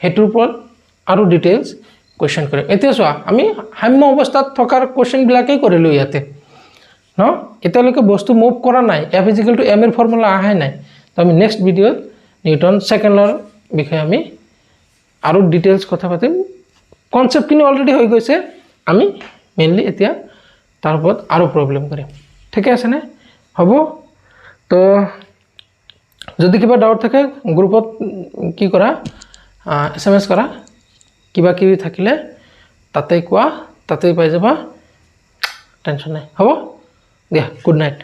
হেতুৰ ওপৰত আৰু ডিটেইলছ কোৱেশ্চন কৰিম এতিয়া চোৱা আমি সাম্য অৱস্থাত থকাৰ কোৱেশ্চন বিলাকে কৰিলো ইয়াতে ন এতিয়ালৈকে বস্তু মুভ কৰা নাই f = m এৰ ফৰ্মুলা আহাই নাই তো আমি নেক্সট ভিডিওত নিউটন সেকেন্ডৰ বিষয়ে আমি আৰু ডিটেইলছ কথা পাতিম কনসেপ্টখিনি অলৰেডি হৈ গৈছে আমি মেইনলি এতিয়া তাৰ ওপৰত আৰু প্ৰবলেম কৰিম ঠিকে আছে নে হ'ব তো যদি কিবা ডাউট থাকে গ্ৰুপত কি কৰা এসএমএস কৰা কিবা কিবি থাকিলে তাতেই কোৱা তাতেই পাই যাবা টেনশন নাই হ'ব দিয়া গুড নাইট